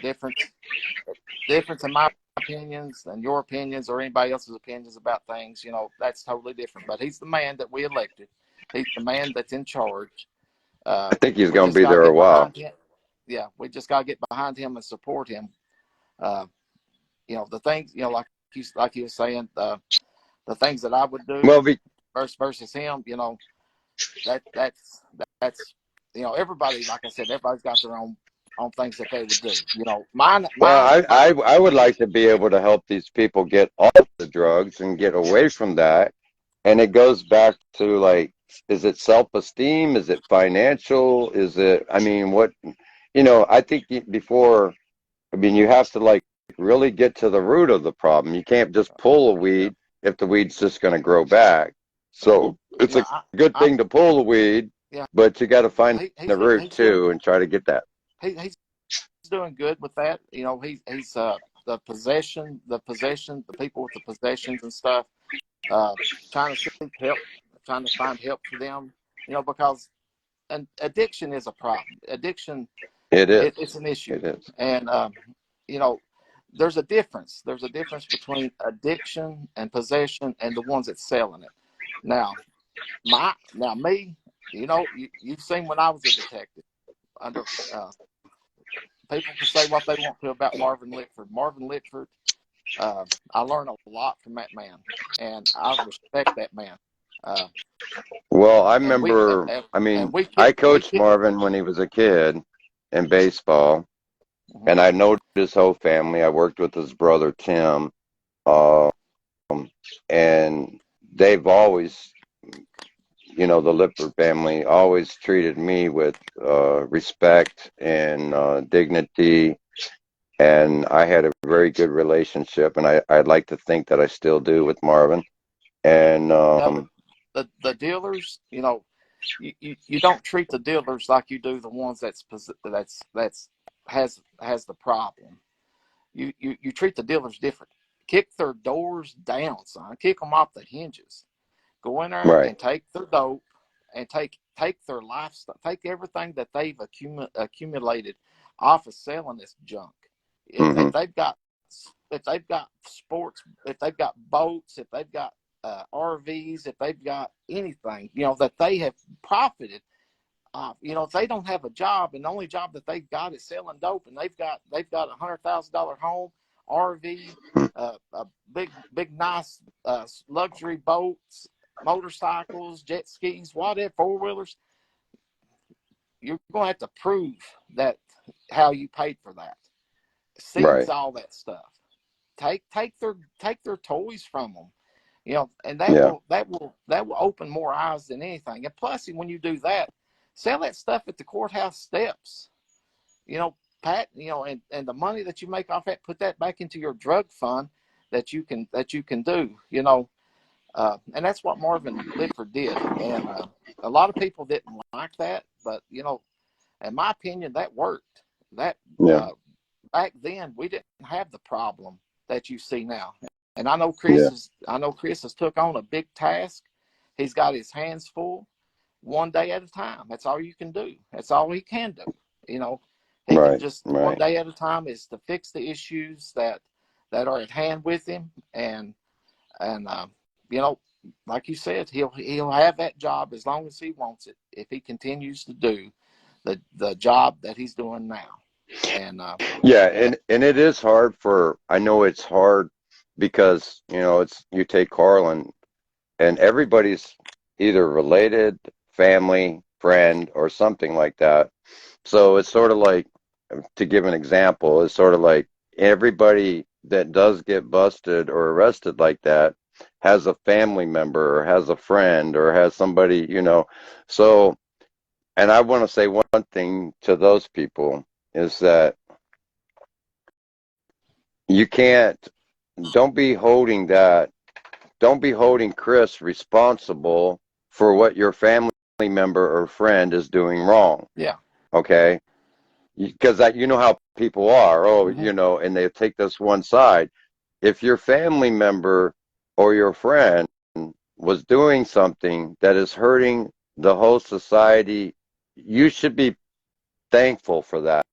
difference in my opinions and your opinions or anybody else's opinions about things, that's totally different. But he's the man that we elected. He's the man that's in charge. I think he's We going to just be got to there a get while. behind him. Yeah, we just got to get behind him and support him. Uh, the things, like you were saying, the things that I would do Well, versus him, that's everybody, like I said, everybody's got their own things that they would do. Mine well, mine I, mine I I would like to be able to help these people get off the drugs and get away from that. And it goes back to like, is it self-esteem? Is it financial? Is it, I mean, I think before, I mean, you have to like really get to the root of the problem. You can't just pull a yeah weed if the weed's just going to grow back. So it's a yeah good I thing to pull the weed, yeah but you got to find he, the he's root he's doing too and try to get that. he's doing good with that. He's the people with the possessions and stuff, uh trying to seek help, trying to find help for them, because and addiction is a problem. Addiction, It is. it's an issue. It is. And you know there's a difference between addiction and possession and the ones that's selling it. Now me, you've seen when I was a detective under people can say what they want to about Marvin Litford. I learned a lot from that man, and I respect that man. uh, Well, I and we and, remember, and, I and mean, we I kick we coached kick Marvin when he was a kid in baseball, Mhm. and I know his whole family. I worked with his brother Tim, um, and they've always, the Lippert family always treated me with respect and dignity, and I had a very good relationship, and I'd like to think that I still do with Marvin. And Yeah, but the dealers, you don't treat the dealers like you do the ones that's has the problem. You treat the dealers different. Kick their doors down, son. Kick them off the hinges. Go in there right. and take their dope and take their lifestyle, take everything that they've accumulated off of selling this junk. If, Hmm. if they've got if they've got sports, if they've got boats, if they've got RVs, if they've got anything, that they have profited. If they don't have a job and the only job that they've got is selling dope, and they've got $100,000 home, RV, a big nice luxury boats, motorcycles, jet skis, whatever, four wheelers, you're going to have to prove that how you paid for that. Seize Right. all that stuff. Take their toys from them. And that Yeah. will that will that will open more eyes than anything. And plus, when you do that, sell that stuff at the courthouse steps. You know, Pat. And the money that you make off that, put that back into your drug fund that you can do. And that's what Marvin Litford did. And a lot of people didn't like that, but in my opinion, that worked. That Yeah. Back then we didn't have the problem that you see now. And I know Yeah. Chris has took on a big task. He's got his hands full, one day at a time. That's all you can do. That's all he can do. You know, he can Right. just one Right. day at a time is to fix the issues that are at hand with him, and you know, like you said, he'll have that job as long as he wants it if he continues to do the job that he's doing now. And Yeah, and and it is hard for, I know it's hard because, it's, you take Carlin and everybody's either related, family, friend, or something like that. So it's sort of like, to give an example, it's sort of like everybody that does get busted or arrested like that has a family member or has a friend or has somebody, So, and I want to say one thing to those people is that you can't, don't be holding that, don't be holding Chris responsible for what your family member or friend is doing wrong. yeah, Okay? Because that, you know how people are. Oh, hmm and they take this one side. If your family member or your friend was doing something that is hurting the whole society, you should be thankful for that.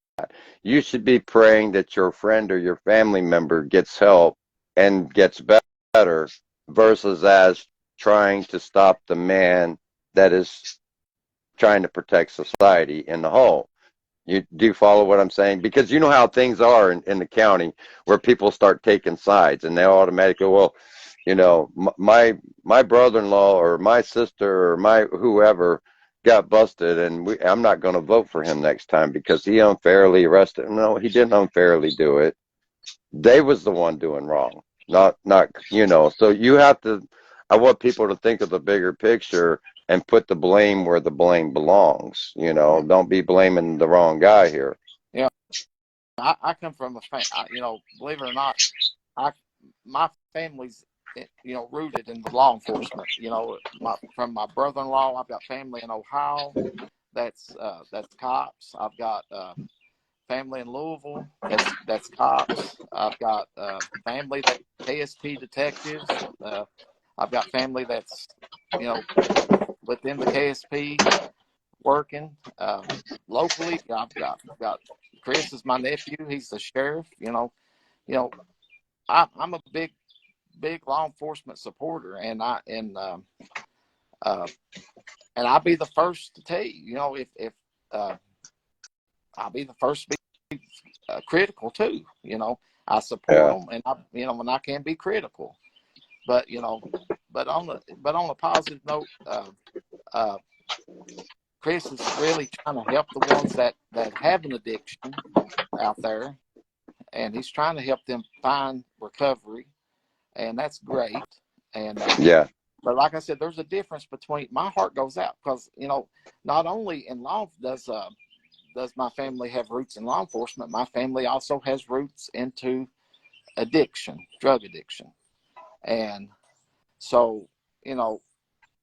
You should be praying that your friend or your family member gets help and gets better versus as trying to stop the man that is trying to protect society in the whole. You do you follow what I'm saying? Because you know how things are in the county where people start taking sides and they automatically go, well, my brother-in-law or my sister or my whoever got busted, and I'm not going to vote for him next time because he unfairly arrested. No, he didn't unfairly do it. They was the one doing wrong, not. So you have to. I want people to think of the bigger picture and put the blame where the blame belongs. yeah, Don't be blaming the wrong guy here. yeah. I come from believe it or not, I my family's rooted in the law enforcement. From my brother-in-law, I've got family in Ohio. That's cops. I've got family in Louisville. That's cops. I've got family that KSP detectives. I've got family that's you know within the KSP working locally. I've got Chris is my nephew. He's the sheriff. You know I'm a big law enforcement supporter, uh, and I'll be the first to tell you. If uh, I'll be the first to be critical too. I support Yeah, them, and when I can be critical. But but on a positive note, uh, Chris is really trying to help the ones that have an addiction out there, and he's trying to help them find recovery, and that's great. And yeah, but like I said, there's a difference between my heart goes out because not only in law does my family have roots in law enforcement, my family also has roots into addiction, drug addiction, and so you know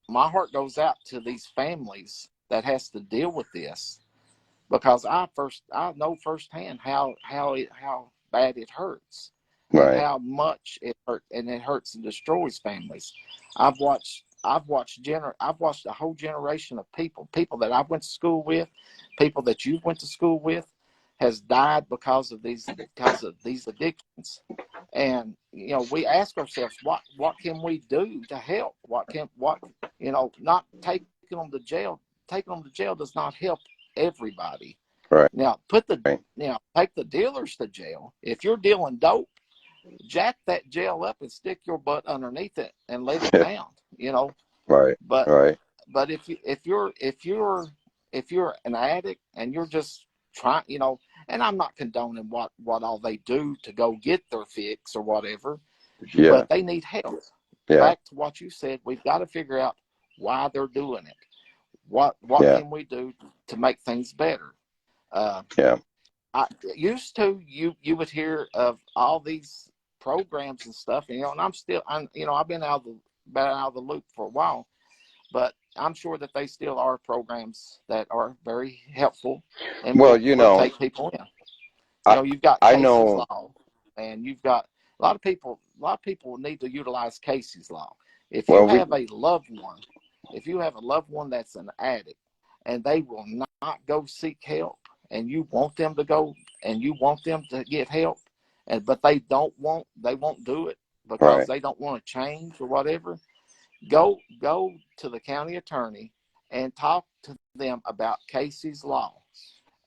my heart goes out to these families that has to deal with this because I know firsthand how bad it hurts and right, how much it hurt and it hurts and destroys families. I've watched a whole generation of people that I went to school with, people that you went to school with, has died because of these addictions. And we ask ourselves, what can we do to help? Not taking them to jail. Taking them to jail does not help everybody. right, Now, take the dealers to jail. If you're dealing dope, jack that jail up and stick your butt underneath it and let it pound. right, But right. but if you're an addict and you're just trying, and I'm not condoning what all they do to go get their fix or whatever, Yeah, but they need help. yeah, Back to what you said, we've got to figure out why they're doing it. What yeah, can we do to make things better? Uh, yeah. I used to you would hear of all these programs and stuff, and I've been out of the loop for a while, but I'm sure that they still are programs that are very helpful and Well, will take people in. I You've got I Casey's know. Law, and you've got a lot of people. lot of people need to utilize Casey's law. If you Well, we have a loved one, if you have a loved one that's an addict and they will not go seek help, and you want them to go and you want them to get help, and but they won't do it because right, they don't want to change or whatever, go to the county attorney and talk to them about Casey's law,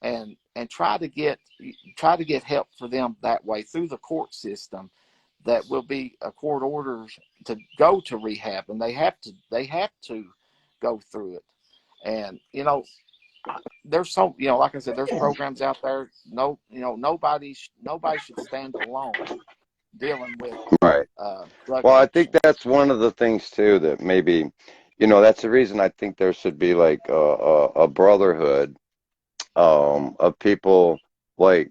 and try to get help for them that way through the court system. That will be a court order to go to rehab, and they have to go through it. And there's so like I said, there's programs out there. No, nobody should stand alone dealing with right. drug Well, I think addiction. that's one of the things too that maybe, that's the reason I think there should be like a brotherhood of people, like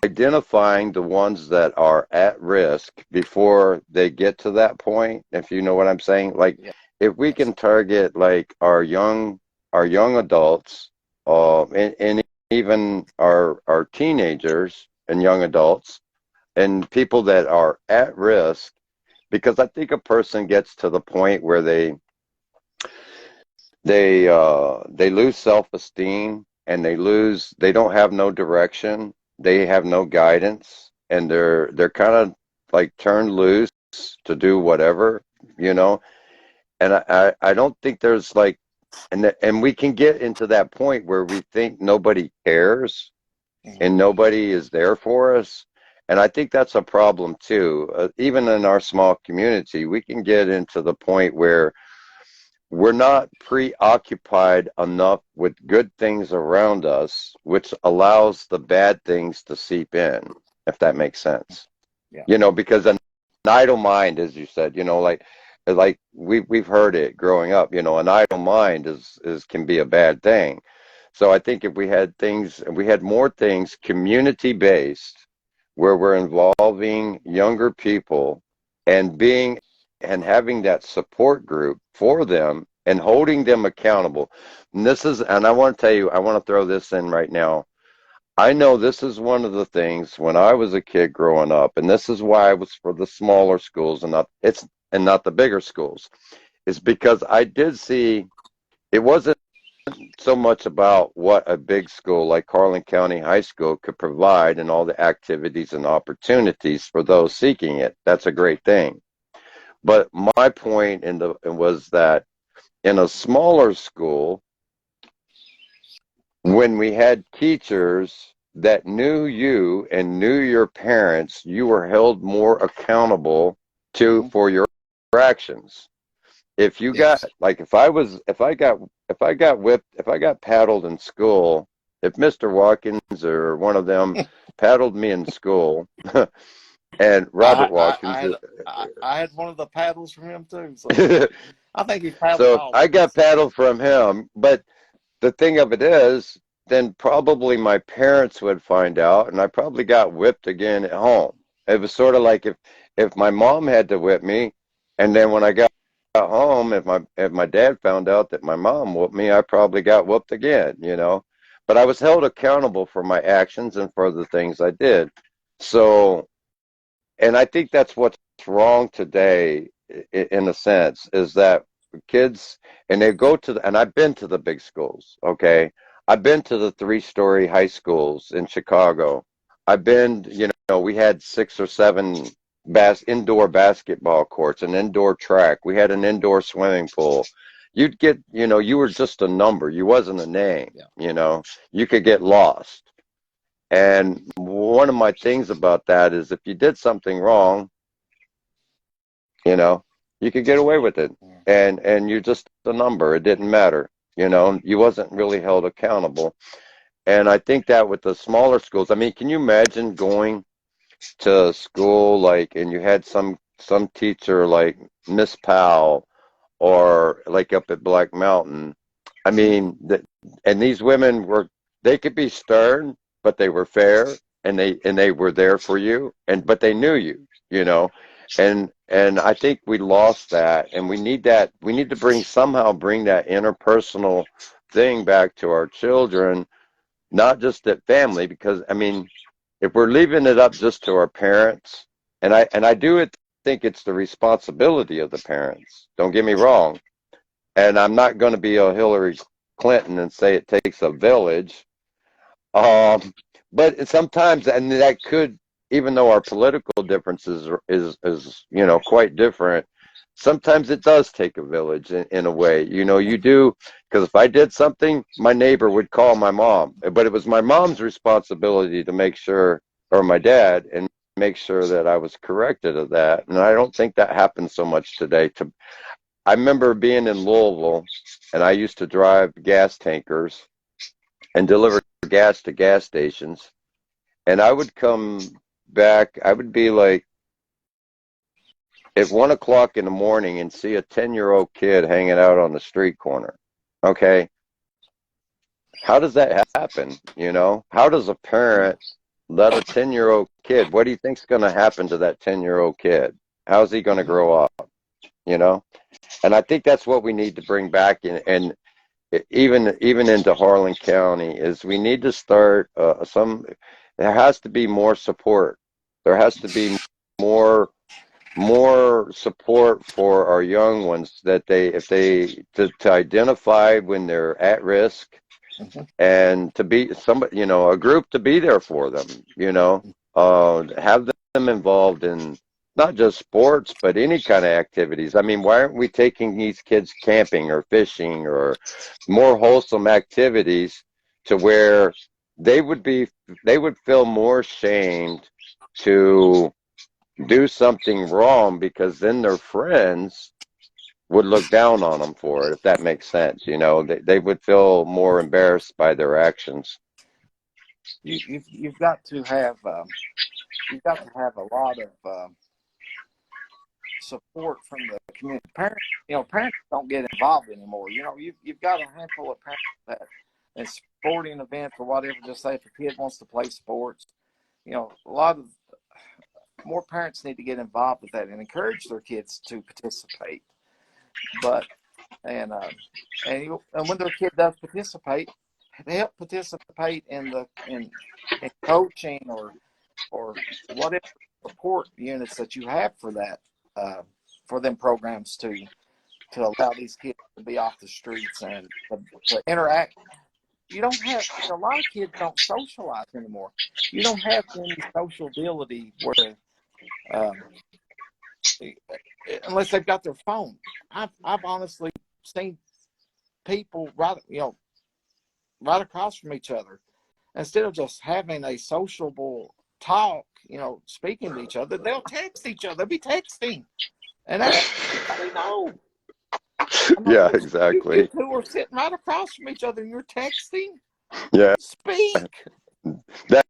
identifying the ones that are at risk before they get to that point, if you know what I'm saying. Like if we Yes. can target like our young adults, and even our teenagers and young adults and people that are at risk, because I think a person gets to the point where they lose self-esteem, and they don't have no direction, they have no guidance, and they're kind of like turned loose to do whatever, you know. And I don't think there's like, and we can get into that point where we think nobody cares Mhm. and nobody is there for us. And I think that's a problem too. Even in our small community, we can get into the point where we're not preoccupied enough with good things around us, which allows the bad things to seep in, if that makes sense. Yeah. Because an idle mind, as you said, like we've heard it growing up, an idle mind is can be a bad thing. So I think if we had things, we had more things community based, where we're involving younger people and having that support group for them and holding them accountable. And I want to tell you, I want to throw this in right now. I know this is one of the things when I was a kid growing up, and this is why I was for the smaller schools and not the bigger schools, is because I did see it wasn't so much about what a big school like Carlin County High School could provide and all the activities and opportunities for those seeking it. That's a great thing. But my point was that in a smaller school, when we had teachers that knew you and knew your parents, you were held more accountable to Hmm. for your actions. If you got Yes. like if I got paddled in school, if Mr. Watkins or one of them paddled me in school, and Robert I Watkins. had I had one of the paddles from him too. So I think he's paddled So if all I of got us. paddled from him, but the thing of it is, then probably my parents would find out, and I probably got whipped again at home. It was sort of like if my mom had to whip me, and then when I got home, if my dad found out that my mom whooped me, I probably got whooped again. But I was held accountable for my actions and for the things I did. So, and I think that's what's wrong today, in a sense, is that kids, and they go to and I've been to the big schools. Okay, I've been to the three-story high schools in Chicago. I've been, we had 6 or 7 indoor basketball courts, an indoor track. We had an indoor swimming pool. You'd get, you were just a number. You wasn't a name. Yeah. You could get lost. And one of my things about that is if you did something wrong, you know, you could get away with it. Mm. And you're just a number. It didn't matter. You wasn't really held accountable. And I think that with the smaller schools, I mean, can you imagine going to school like and you had some teacher like Miss Powell or like up at Black Mountain. I Hmm. mean, and these women they could be stern, but they were fair, and they were there for you, but they knew you. And I think we lost that, and we need that. We need to somehow bring that interpersonal thing back to our children, not just at family, because I mean, if we're leaving it up just to our parents, And I do think it's the responsibility of the parents. Don't get me wrong. And I'm not going to be a Hillary Clinton and say it takes a village. Um, but sometimes, and that could, even though our political differences is quite different, sometimes it does take a village in a way. You do, because if I did something, my neighbor would call my mom, but it was my mom's responsibility to make sure, or my dad, and make sure that I was corrected of that. And I don't think that happens so much today. I remember being in Louisville, and I used to drive gas tankers and deliver gas to gas stations. And I would come back, I would be like at 1 o'clock in the morning and see a 10-year-old kid hanging out on the street corner. Okay. How does that happen? How does a parent let a 10-year-old kid, what do you think's going to happen to that 10-year-old kid? How's he going to grow up? You know? And I think that's what we need to bring back and even into Harlan County is we need to start there has to be more support. There has to be more support for our young ones that to identify when they're at risk Mm-hmm. and to be somebody, a group to be there for them, have them involved in not just sports, but any kind of activities. I mean, why aren't we taking these kids camping or fishing or more wholesome activities to where they would be, they would feel more shamed to do something wrong because then their friends would look down on them for it, if that makes sense. They would feel more embarrassed by their actions. You've got to have a lot of support from the community. Parents don't get involved anymore. You've got a handful of parents that in sporting events or whatever, just say if a kid wants to play sports, a lot of more parents need to get involved with that and encourage their kids to participate. But and when their kid does participate, help participate in coaching or whatever support units that you have for that for them programs to allow these kids to be off the streets and to interact. You don't have a lot of kids don't socialize anymore. You don't have any social ability where unless they've got their phone. I've honestly seen people right across from each other, instead of just having a sociable talk, speaking to each other, they'll text each other. They'll be texting, and that's they know. I'm like, Yeah, you exactly. two are sitting right across from each other, and you're texting. Yeah, Speak. that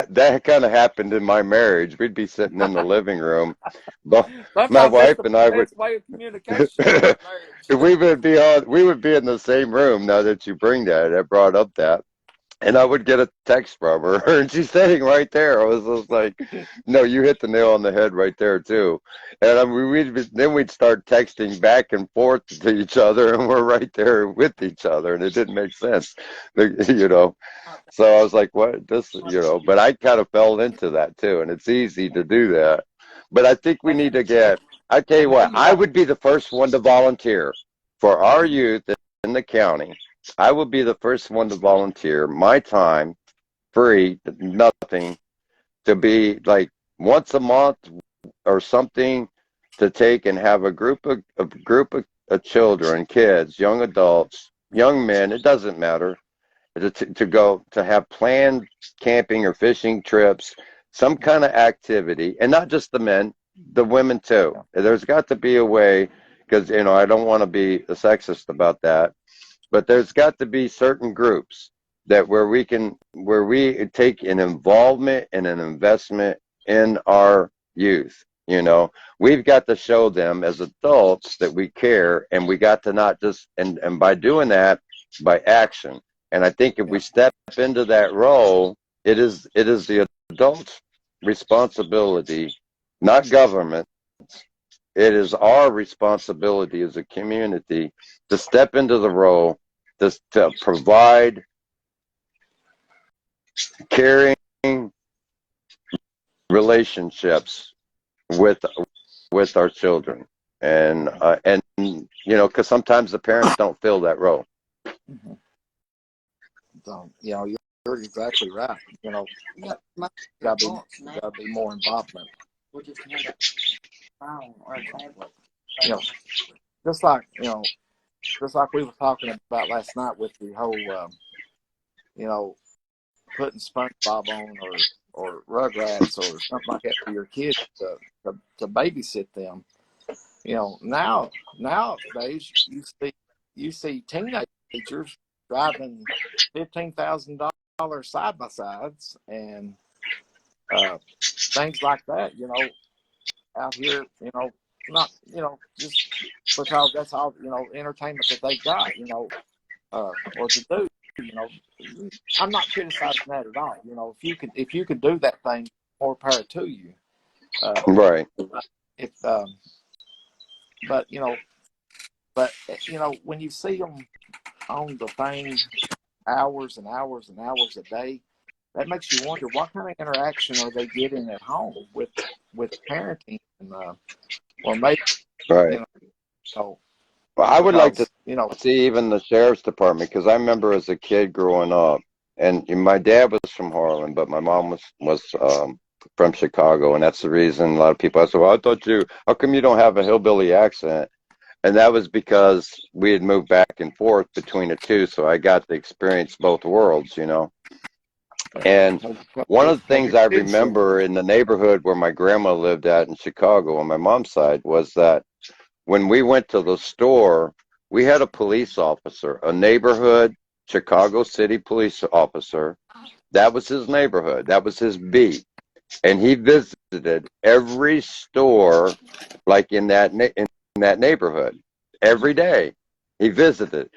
that kind of happened in my marriage. We'd be sitting in the living room, but my Sometimes that's wife the and I would best way of communication in a marriage. we would be in the same room. Now that you bring that, I brought up that. And I would get a text from her, and she's sitting right there. I was just like, "No, you hit the nail on the head right there too." And I mean, then we'd start texting back and forth to each other, and we're right there with each other, and it didn't make sense, you know. So I was like, "What? But I kind of fell into that too, and it's easy to do that. But I think we And, need to get. I tell you and now what, you I got would be the first one to volunteer for our youth in the county. I would be the first one to volunteer my time, free, nothing, to be like once a month or something to take and have a group of children, kids, young adults, young men. It doesn't matter to go to have planned camping or fishing trips, some kind of activity, and not just the men, the women too. There's got to be a way because I don't want to be a sexist about that, but there's got to be certain groups that where we take an involvement and an investment in our youth. We've got to show them as adults that we care, and we got to not just and by doing that, by action. And I think if we step into that role, it is the adults' responsibility, not government. It is our responsibility as a community to step into the role to provide caring relationships with with our children, and because sometimes the parents don't fill that role. Mm-hmm. So, you're exactly right. Gotta be more involvement. You know, just like just like we were talking about last night with the whole, you know, putting SpongeBob on or Rugrats or something like that for your kids to babysit them. Nowadays you see teenagers driving $15,000 side by sides and things like that. Out here, not just because that's all entertainment that they got. Or to do. You know, I'm not criticizing that at all. If you can do that thing, more power to you. Uh, Right. if but when you see them on the thing hours and hours and hours a day, that makes you wonder what kind of interaction are they getting at home with parenting and or maybe Right. you know so Well, I would like to because see even the sheriff's department, because I remember as a kid growing up, and my dad was from Harlan, but my mom was from Chicago, and that's the reason a lot of people I said, "Well, I thought you, how come you don't have a hillbilly accent?" And that was because we had moved back and forth between the two, so I got to experience both worlds. And one of the because things your I kids show you. remember in the neighborhood where my grandma lived at in Chicago on my mom's side was that when we went to the store, we had a police officer, a neighborhood Chicago City police officer. That was his neighborhood. That was his beat. And he visited every store like in that neighborhood every day. He visited.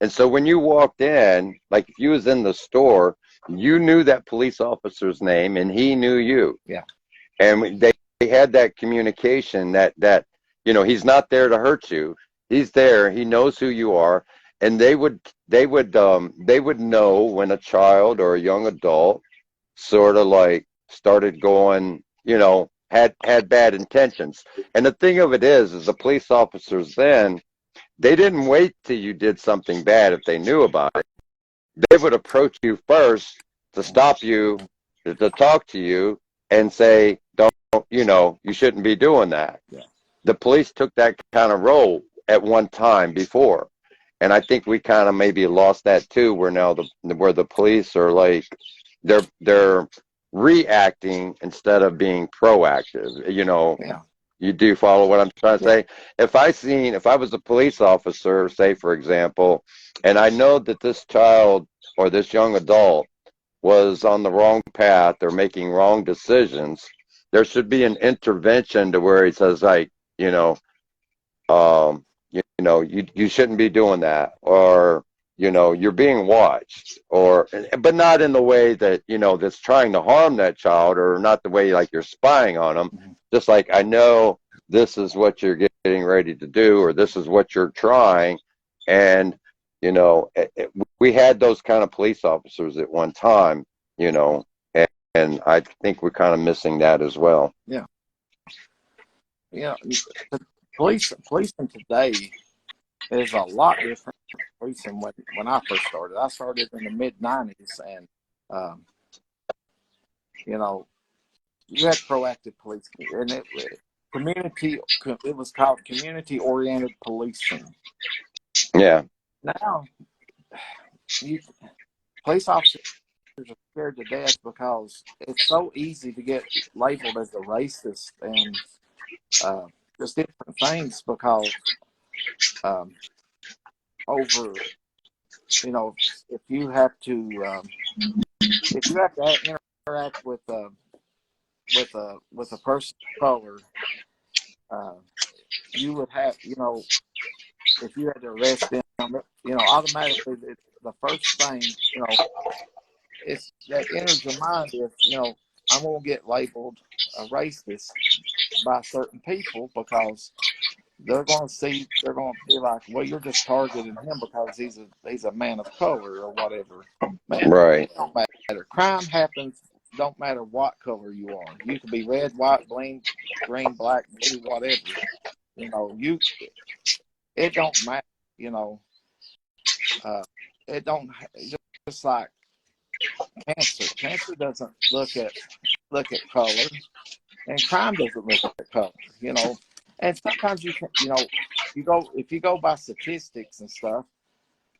And so when you walked in, like if you was in the store, you knew that police officer's name and he knew you. Yeah. And they had that communication that he's not there to hurt you. He's there. He knows who you are, and they would know when a child or a young adult sort of like started going, had bad intentions. And the thing of it is the police officers then, they didn't wait till you did something bad if they knew about it. They would approach you first to stop you, to talk to you, and say, "Don't, you shouldn't be doing that." Yeah. The police took that kind of role at one time before, and I think we kind of maybe lost that too. Where now where the police are like they're reacting instead of being proactive. Yeah. You do follow what I'm trying to Yeah. say? If I was a police officer, say for example, and I know that this child or this young adult was on the wrong path or making wrong decisions, there should be an intervention to where he says, like, you shouldn't be doing that, or you're being watched, but not in the way that that's trying to harm that child, or not the way like you're spying on them. Mm-hmm. Just like, I know this is what you're getting ready to do, or this is what you're trying. And we had those kind of police officers at one time, and I think we're kind of missing that as well. Yeah. Yeah. Policing today is a lot different from policing when I first started. I started in the mid-90s, and um, you know, you had proactive policing, and it was called community-oriented policing. Yeah. Now, you police officers are scared to death because it's so easy to get labeled as a racist and uh, just different things because um, over if you have to interact with a person of color, uh, you would have if you had to arrest them, automatically the first thing it's that enters your mind is I'm gonna get labeled a racist by certain people because they're gonna be like, well, you're just targeting him because he's a man of color or whatever. Man, Right. it don't matter. Crime happens don't matter what color you are. You could be red, white, green, black, blue, whatever. You know, it don't matter. You know, uh, it don't just like cancer. Cancer doesn't look at color, and crime doesn't look at color. You know, and sometimes you can, you know, you go if you go by statistics and stuff.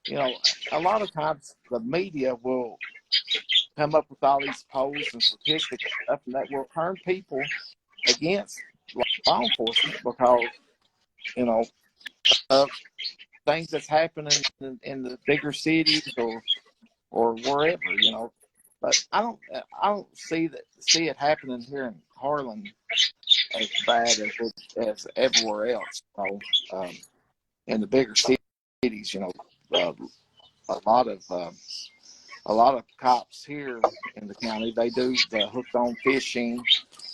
You know, a lot of times the media will come up with all these polls and statistics and stuff, and that will turn people against law enforcement because you know of things that's happening in the bigger cities or wherever. You know, but I don't see it happening here in Harlan as bad as everywhere else. You know, in the bigger cities, you know, uh, a lot of a lot of cops here in the county, they do the hooked on fishing,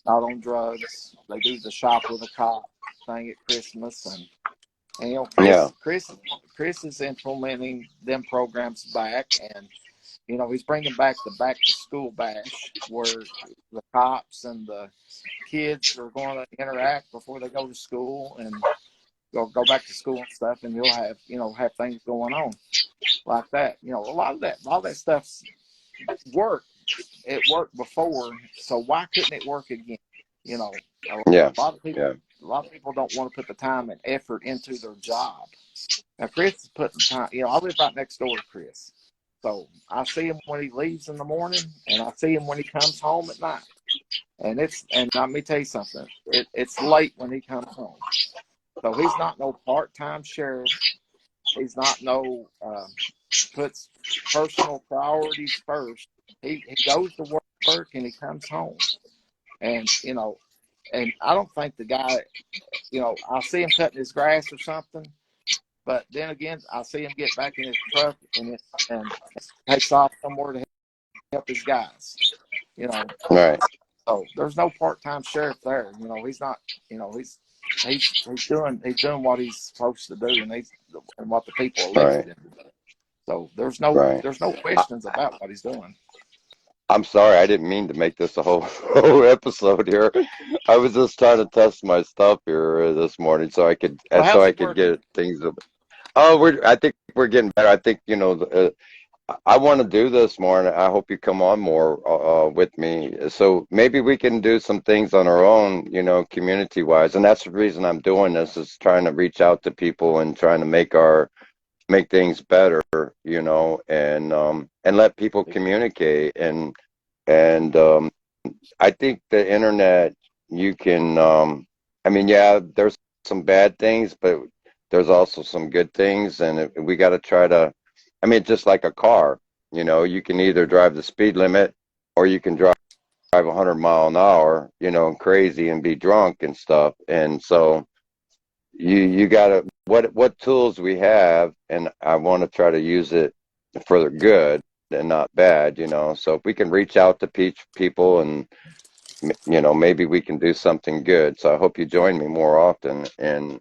not on drugs. They do the shop with a cop thing at Christmas, and you know Yeah. Chris is implementing them programs back, and you know he's bringing back the back to school bash where the cops and the kids are going to interact before they go to school and go back to school and stuff, and you'll have have things going on like that. You know, a lot of that stuff's worked. It worked before, so why couldn't it work again? You know, a Yeah. lot of people, Yeah. a lot of people don't want to put the time and effort into their job. Now, Chris is putting time. You know, I live right next door to Chris, so I see him when he leaves in the morning, and I see him when he comes home at night. And let me tell you something. It's late when he comes home, so he's not no part-time sheriff. He's not no puts personal priorities first. He goes to work and he comes home, and you know, and I don't think the guy, you know, I see him cutting his grass or something, but then again, I see him get back in his truck and takes off somewhere to help his guys. You know, Right. so there's no part-time sheriff there. You know, he's not. You know, he's doing what he's supposed to do, and what the people Right. elected him to do. So Right. there's no I, questions about what he's doing. I'm sorry, I didn't mean to make this a whole whole episode here. I was just trying to test my stuff here this morning Well, so how's I it could working? get things. Oh, I think we're getting better. I think I want to do this more, and I hope you come on more with me. So maybe we can do some things on our own, community wise. And that's the reason I'm doing this is trying to reach out to people and trying to make things better, and let people communicate and I think the internet, you can, I mean, yeah, there's some bad things, but there's also some good things, and we got to try to, I mean, just like a car, you can either drive the speed limit or you can drive 100 mile an hour, and crazy and be drunk and stuff. And so you got to, what tools we have, and I want to try to use it for the good and not bad, so if we can reach out to people and maybe we can do something good. So I hope you join me more often. But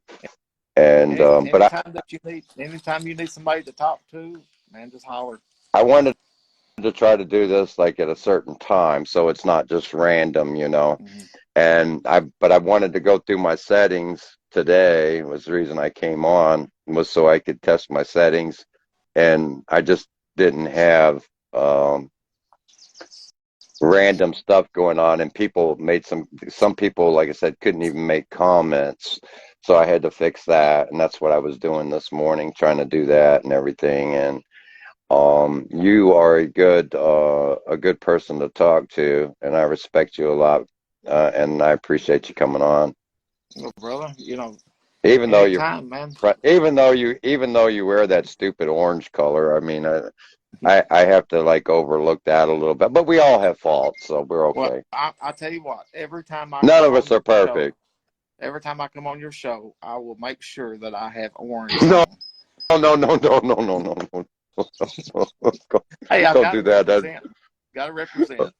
Anytime you need somebody to talk to, man, just holler. I wanted to try to do this like at a certain time, so it's not just random. Mm-hmm. But I wanted to go through my settings today. Was the reason I came on, was so I could test my settings, and I just didn't have. Random stuff going on, and people made some people, like I said, couldn't even make comments, so I had to fix that, and that's what I was doing this morning, trying to do that and everything. And you are a good person to talk to, and I respect you a lot, and I appreciate you coming on, Well, brother, even though you anytime, man. even though you wear that stupid orange color. I mean, I have to like overlook that a little bit, but we all have faults, so we're Well, okay. I tell you what, None of us are perfect. every time I come on your show, I will make sure that I have orange No, on. no, no, no, no, no, no, no. Hey, I Don't got to do that. represent. Got to represent.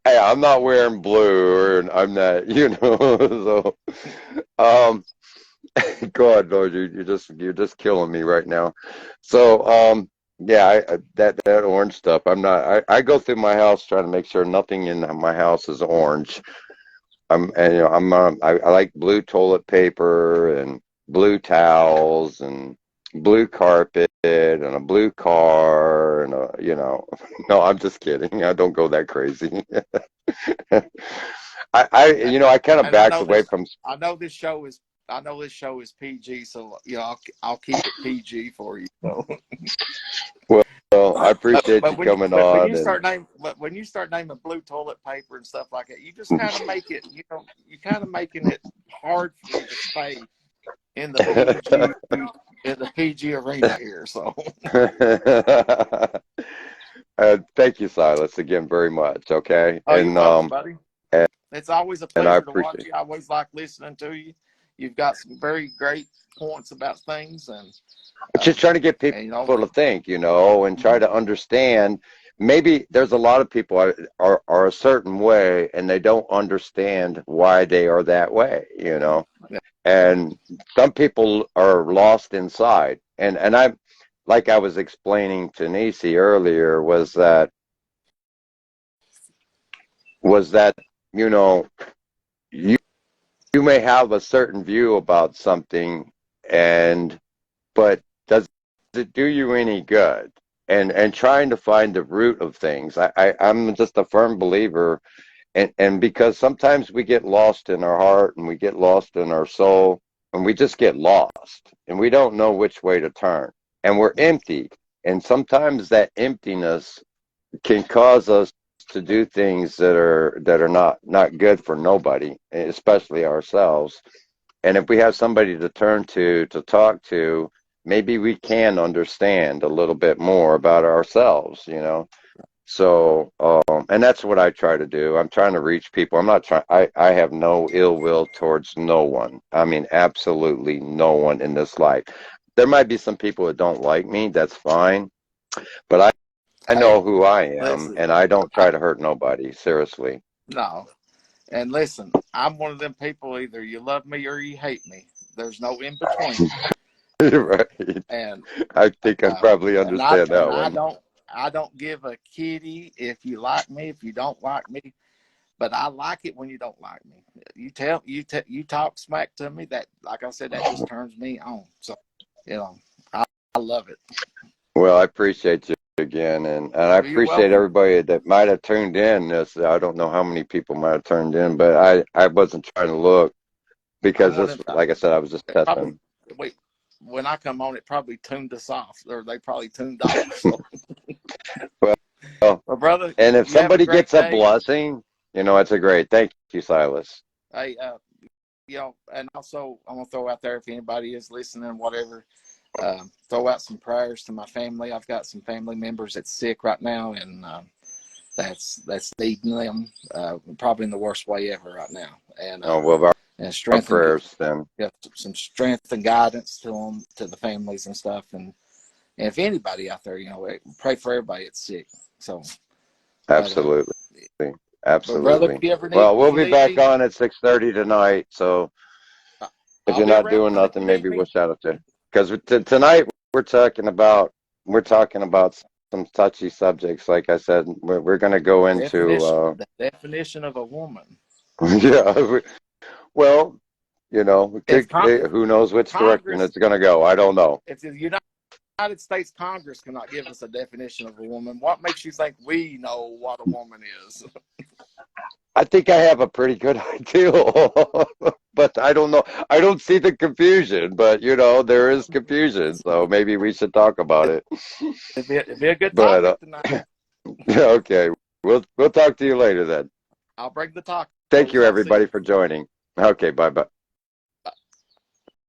Hey, I'm not wearing blue, or I'm not, So, um, God, Lord, you're just killing me right now. So, Yeah, that orange stuff. I'm not. I go through my house trying to make sure nothing in my house is orange. And I like blue toilet paper and blue towels and blue carpet and a blue car and no, I'm just kidding. I don't go that crazy. I kind of And I backed know away this. from. I know this show is. I know this show is PG, so I'll keep it PG for you. So. Well, I appreciate But you coming on, and when you start naming blue toilet paper and stuff like that, you just kind of make it. You kind of making it hard for me to stay in the PG arena here. So. thank you, Silas, again very much. Okay, Oh, you're welcome, buddy. and, It's always a and I pleasure to watch appreciate. you. I always like listening to you. You've got some very great points about things, Just trying to get and people to think, and try to understand. Maybe there's a lot of people are a certain way, and they don't understand why they are that way. yeah, And some people are lost inside. And I, like I was explaining to Nisi earlier, was that you know you you may have a certain view about something, and but does it do you any good? And trying to find the root of things. I'm just a firm believer, and because sometimes we get lost in our heart and we get lost in our soul, and we just get lost and we don't know which way to turn, and we're empty. And sometimes that emptiness can cause us to do things that are not good for nobody, especially ourselves. And if we have somebody to turn to talk to, maybe we can understand a little bit more about ourselves. So, and that's what I try to do. I'm trying to reach people. I'm not trying, I have no ill will towards no one. I mean, absolutely no one in this life. There might be some people that don't like me. That's fine. But I know hey, who I am, listen, and I don't I try to hurt nobody. Seriously. no, and listen, I'm one of them people. Either you love me or you hate me. There's no in between, Right. and I think I probably and I understand and that one. I don't give a kitty if you like me, if you don't like me. But I like it when you don't like me. You talk smack to me. That, like I said, that just turns me on. So, you know, I, I love it. Well, I appreciate you again, and I Well, you're appreciate welcome. everybody that might have tuned in. I don't know how many people might have turned in, but I wasn't trying to look I'm because one this, of like I said, I was just probably testing. wait when I come on, it probably tuned us off, or they probably tuned off. So, Well, well, brother, and if you have a somebody great gets a day. blessing, it's a great. Thank you, Silas. Hey, and also I'm gonna throw out there if anybody is listening, whatever. Throw out some prayers to my family. I've got some family members that's sick right now, and that's needing them probably in the worst way ever right now, Oh, well, and our strength and prayers then. some strength and guidance to them, to the families and stuff, and if anybody out there, pray for everybody that's sick. So, but Absolutely, brother, absolutely. if Well, we'll you be need back me, on at 6:30 tonight. So if I'll you're be not around doing if you nothing, need maybe me. we'll shout out there. Because tonight we're talking about some touchy subjects. Like I said, we're going to go into The definition of a woman. yeah. Well, If Con- who knows which direction Congress, it's going to go? I don't know. if the United States Congress cannot give us a definition of a woman, what makes you think we know what a woman is? I think I have a pretty good idea, but I don't know. I don't see the confusion, but there is confusion, so maybe we should talk about it. It'd be a good But topic tonight. okay, we'll talk to you later then. I'll bring the Thank tacos. you I'll see everybody you. for joining. Okay, bye bye.